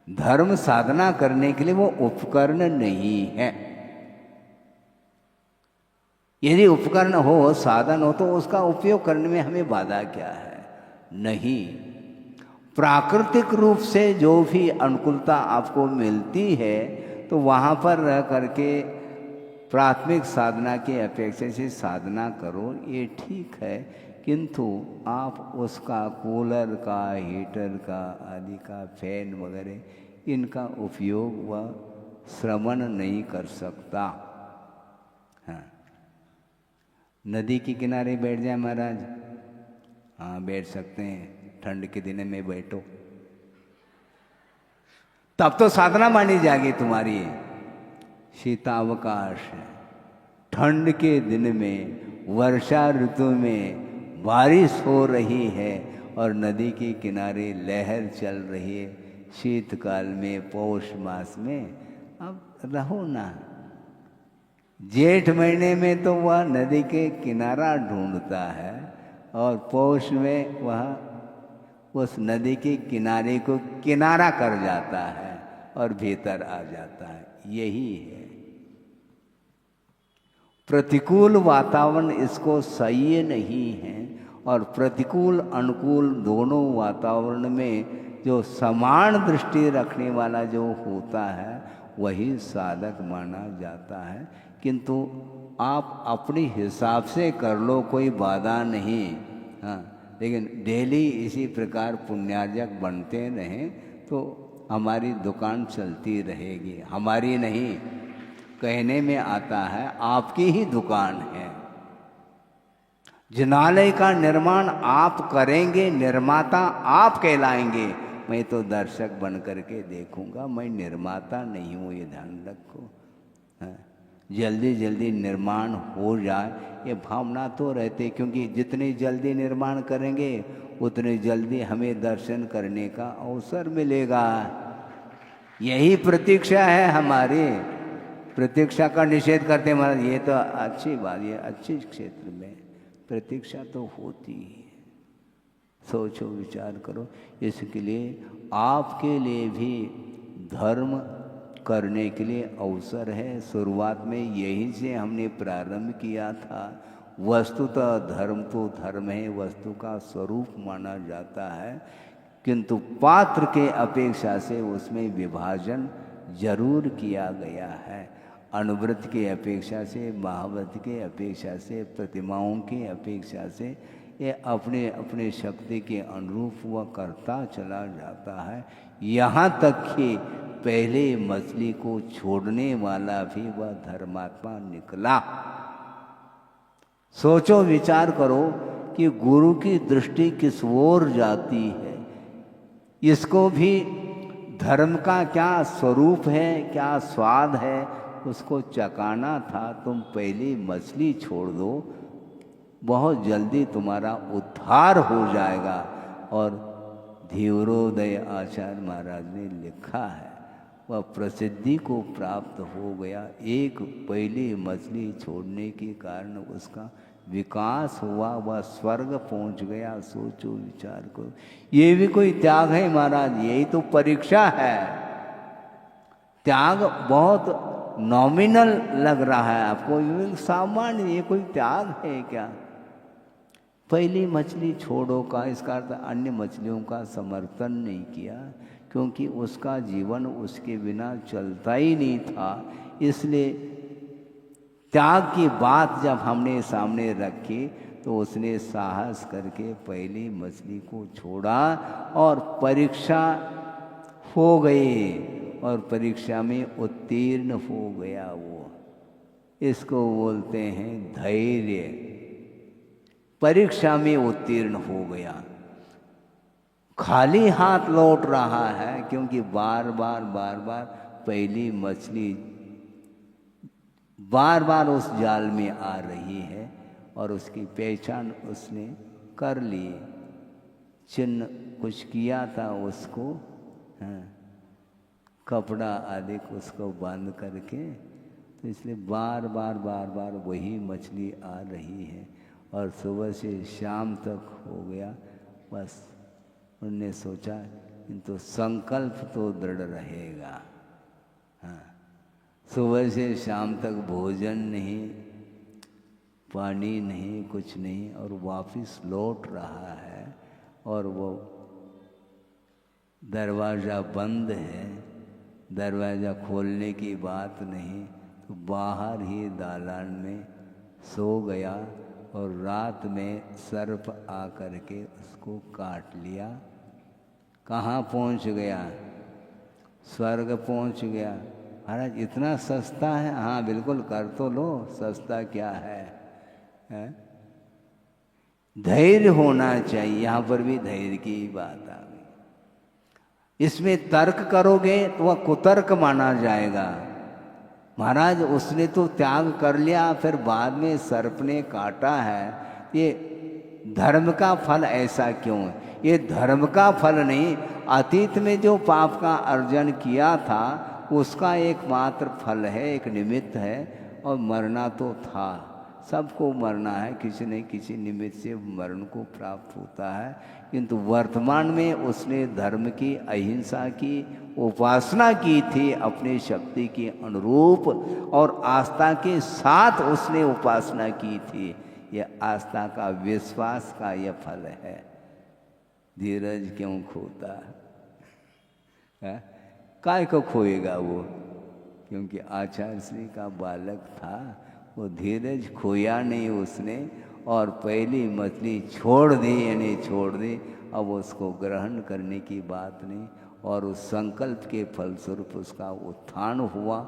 धर्म साधना करने के लिए वो उपकरण नहीं है। यदि उपकरण हो, साधन हो, तो उसका उपयोग करने में हमें बाधा क्या है? नहीं। प्राकृतिक रूप से जो भी अनुकूलता आपको मिलती है तो वहाँ पर रह करके प्राथमिक साधना की अपेक्षा से साधना करो, ये ठीक है। किंतु आप उसका कूलर का, हीटर का आदि का, फैन वगैरह इनका उपयोग वह श्रवण नहीं कर सकता। हाँ, नदी के किनारे बैठ जाए महाराज, हाँ बैठ सकते हैं, ठंड के दिन में बैठो, तब तो साधना मानी जाएगी तुम्हारी। शीतावकाश, ठंड के दिन में, वर्षा ऋतु में बारिश हो रही है और नदी के किनारे लहर चल रही है, शीतकाल में, पौष मास में, अब रहो ना। जेठ महीने में तो वह नदी के किनारा ढूंढता है और पौष में वह उस नदी के किनारे को किनारा कर जाता है और भीतर आ जाता है। यही है प्रतिकूल वातावरण, इसको सही नहीं है। और प्रतिकूल अनुकूल दोनों वातावरण में जो समान दृष्टि रखने वाला जो होता है वही साधक माना जाता है। किंतु आप अपने हिसाब से कर लो, कोई बाधा नहीं। हाँ, लेकिन डेली इसी प्रकार पुण्यार्जक बनते रहें तो हमारी दुकान चलती रहेगी। हमारी नहीं, कहने में आता है आपकी ही दुकान है। जिनालय का निर्माण आप करेंगे, निर्माता आप कहलाएंगे। मैं तो दर्शक बन करके देखूंगा, मैं निर्माता नहीं हूँ, ये ध्यान रखो। हाँ, जल्दी जल्दी निर्माण हो जाए ये भावना तो रहती, क्योंकि जितनी जल्दी निर्माण करेंगे उतनी जल्दी हमें दर्शन करने का अवसर मिलेगा। यही प्रतीक्षा है हमारी। प्रतीक्षा का निषेध करते महाराज, ये तो अच्छी बात, ये अच्छी क्षेत्र में प्रतीक्षा तो होती है। सोचो, विचार करो। इसके लिए आपके लिए भी धर्म करने के लिए अवसर है। शुरुआत में यही से हमने प्रारंभ किया था। वस्तुतः धर्म तो धर्म है, वस्तु का स्वरूप माना जाता है, किंतु पात्र के अपेक्षा से उसमें विभाजन जरूर किया गया है। अनुव्रत की अपेक्षा से, महाव्रत की अपेक्षा से, प्रतिमाओं की अपेक्षा से, ये अपने अपने शक्ति के अनुरूप वह करता चला जाता है। यहाँ तक कि पहले मछली को छोड़ने वाला भी वह धर्मात्मा निकला। सोचो, विचार करो कि गुरु की दृष्टि किस ओर जाती है। इसको भी धर्म का क्या स्वरूप है, क्या स्वाद है, उसको चकाना था। तुम पहली मछली छोड़ दो, बहुत जल्दी तुम्हारा उद्धार हो जाएगा। और धीवरोदय आचार्य महाराज ने लिखा है, वह प्रसिद्धि को प्राप्त हो गया। एक पहली मछली छोड़ने के कारण उसका विकास हुआ, वह स्वर्ग पहुंच गया। सोचो, विचार करो, ये भी कोई त्याग है महाराज? यही तो परीक्षा है। त्याग बहुत नॉमिनल लग रहा है आपको, ये सामान्य, ये कोई त्याग है क्या? पहली मछली छोड़ो का इसका अर्थ अन्य मछलियों का समर्थन नहीं किया, क्योंकि उसका जीवन उसके बिना चलता ही नहीं था। इसलिए त्याग की बात जब हमने सामने रखी तो उसने साहस करके पहली मछली को छोड़ा और परीक्षा हो गई, और परीक्षा में उत्तीर्ण हो गया वो। इसको बोलते हैं धैर्य। परीक्षा में उत्तीर्ण हो गया, खाली हाथ लौट रहा है, क्योंकि बार बार पहली मछली बार बार उस जाल में आ रही है और उसकी पहचान उसने कर ली। चिन्ह कुछ किया था उसको, कपड़ा आदि उसको बंद करके, तो इसलिए बार बार वही मछली आ रही है। और सुबह से शाम तक हो गया। बस उनने सोचा किंतु संकल्प तो दृढ़ रहेगा। हाँ, सुबह से शाम तक भोजन नहीं, पानी नहीं, कुछ नहीं, और वापस लौट रहा है, और वो दरवाज़ा बंद है, दरवाज़ा खोलने की बात नहीं, तो बाहर ही दालान में सो गया। और रात में सर्प आकर के उसको काट लिया। कहाँ पहुँच गया? स्वर्ग पहुँच गया। महाराज इतना सस्ता है? हाँ बिल्कुल, कर तो लो, सस्ता क्या है? धैर्य होना चाहिए। यहाँ पर भी धैर्य की बात आ गई। इसमें तर्क करोगे तो वह कुतर्क माना जाएगा। महाराज उसने तो त्याग कर लिया, फिर बाद में सर्प ने काटा है, ये धर्म का फल ऐसा क्यों है? ये धर्म का फल नहीं, अतीत में जो पाप का अर्जन किया था उसका एकमात्र फल है, एक निमित्त है। और मरना तो था, सबको मरना है, किसी न किसी निमित्त से मरण को प्राप्त होता है। किंतु वर्तमान में उसने धर्म की, अहिंसा की उपासना की थी अपनी शक्ति के अनुरूप, और आस्था के साथ उसने उपासना की थी। यह आस्था का, विश्वास का यह फल है। धीरज क्यों खोता है? काय को खोएगा वो? क्योंकि आचार्य श्री का बालक था, वो धीरज खोया नहीं उसने, और पहली मछली छोड़ दी, यानी छोड़ दी। अब उसको ग्रहण करने की बात नहीं, और उस संकल्प के फलस्वरूप उसका उत्थान हुआ।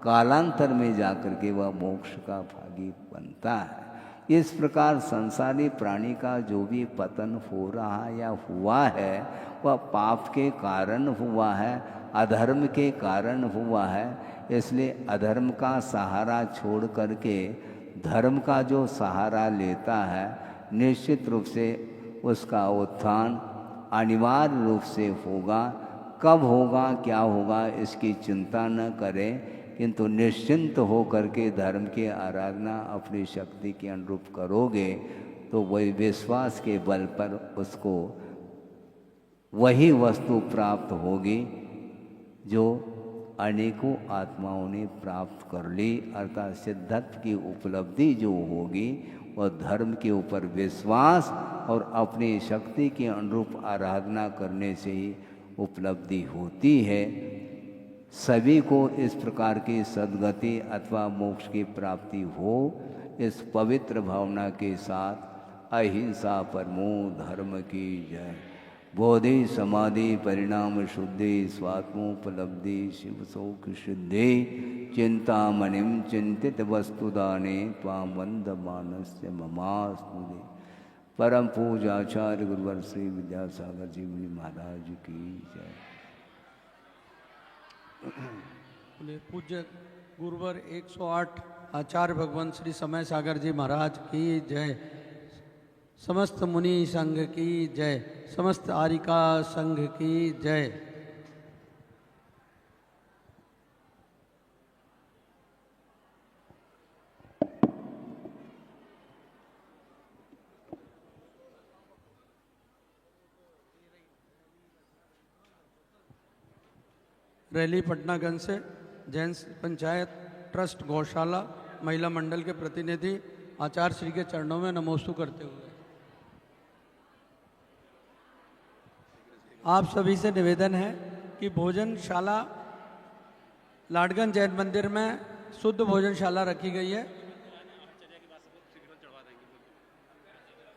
कालांतर में जाकर के वह मोक्ष का भागी बनता है। इस प्रकार संसारी प्राणी का जो भी पतन हो रहा या हुआ है, वह पाप के कारण हुआ है, अधर्म के कारण हुआ है। इसलिए अधर्म का सहारा छोड़ करके धर्म का जो सहारा लेता है, निश्चित रूप से उसका उत्थान अनिवार्य रूप से होगा। कब होगा, क्या होगा, इसकी चिंता न करें, किंतु निश्चिंत हो करके धर्म की आराधना अपनी शक्ति के अनुरूप करोगे तो वही विश्वास के बल पर उसको वही वस्तु प्राप्त होगी जो अनेकों आत्माओं ने प्राप्त कर ली। अर्थात सिद्धत्व की उपलब्धि जो होगी वह धर्म के ऊपर विश्वास और अपनी शक्ति के अनुरूप आराधना करने से ही उपलब्धि होती है। सभी को इस प्रकार की सद्गति अथवा मोक्ष की प्राप्ति हो, इस पवित्र भावना के साथ अहिंसा परमो धर्म की जय। बोधि समाधि परिणाम शुद्धि स्वात्मोपलब्धि शिव सौख सिद्धि चिंतामणिम चिंतित वस्तुदाने त्वां वंदमानस्य ममास्तुते। परम पूजाचार्य गुरुवर श्री विद्यासागर जी मुनि महाराज की जय। पूज्य गुरुवर 108 आचार्य भगवान श्री समय सागर जी महाराज की जय। समस्त मुनि संघ की जय। समस्त आरिका संघ की जय। रैली पटनागंज से जैन पंचायत ट्रस्ट गौशाला महिला मंडल के प्रतिनिधि आचार्य श्री के चरणों में नमोस्तु करते हुए आप सभी से निवेदन है कि भोजनशाला लाडगंज जैन मंदिर में शुद्ध भोजनशाला रखी गई है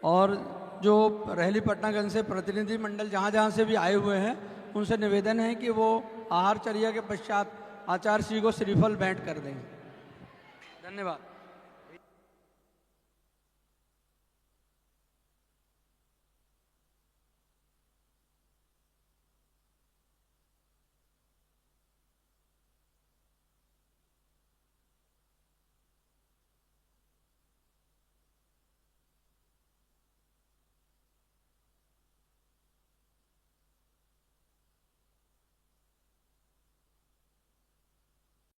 और जो रैली पटनागंज से प्रतिनिधि मंडल जहाँ जहाँ से भी आए हुए हैं उनसे निवेदन है कि वो आहारचर्या के पश्चात आचार्य श्री को श्रीफल भेंट कर देंगे। धन्यवाद।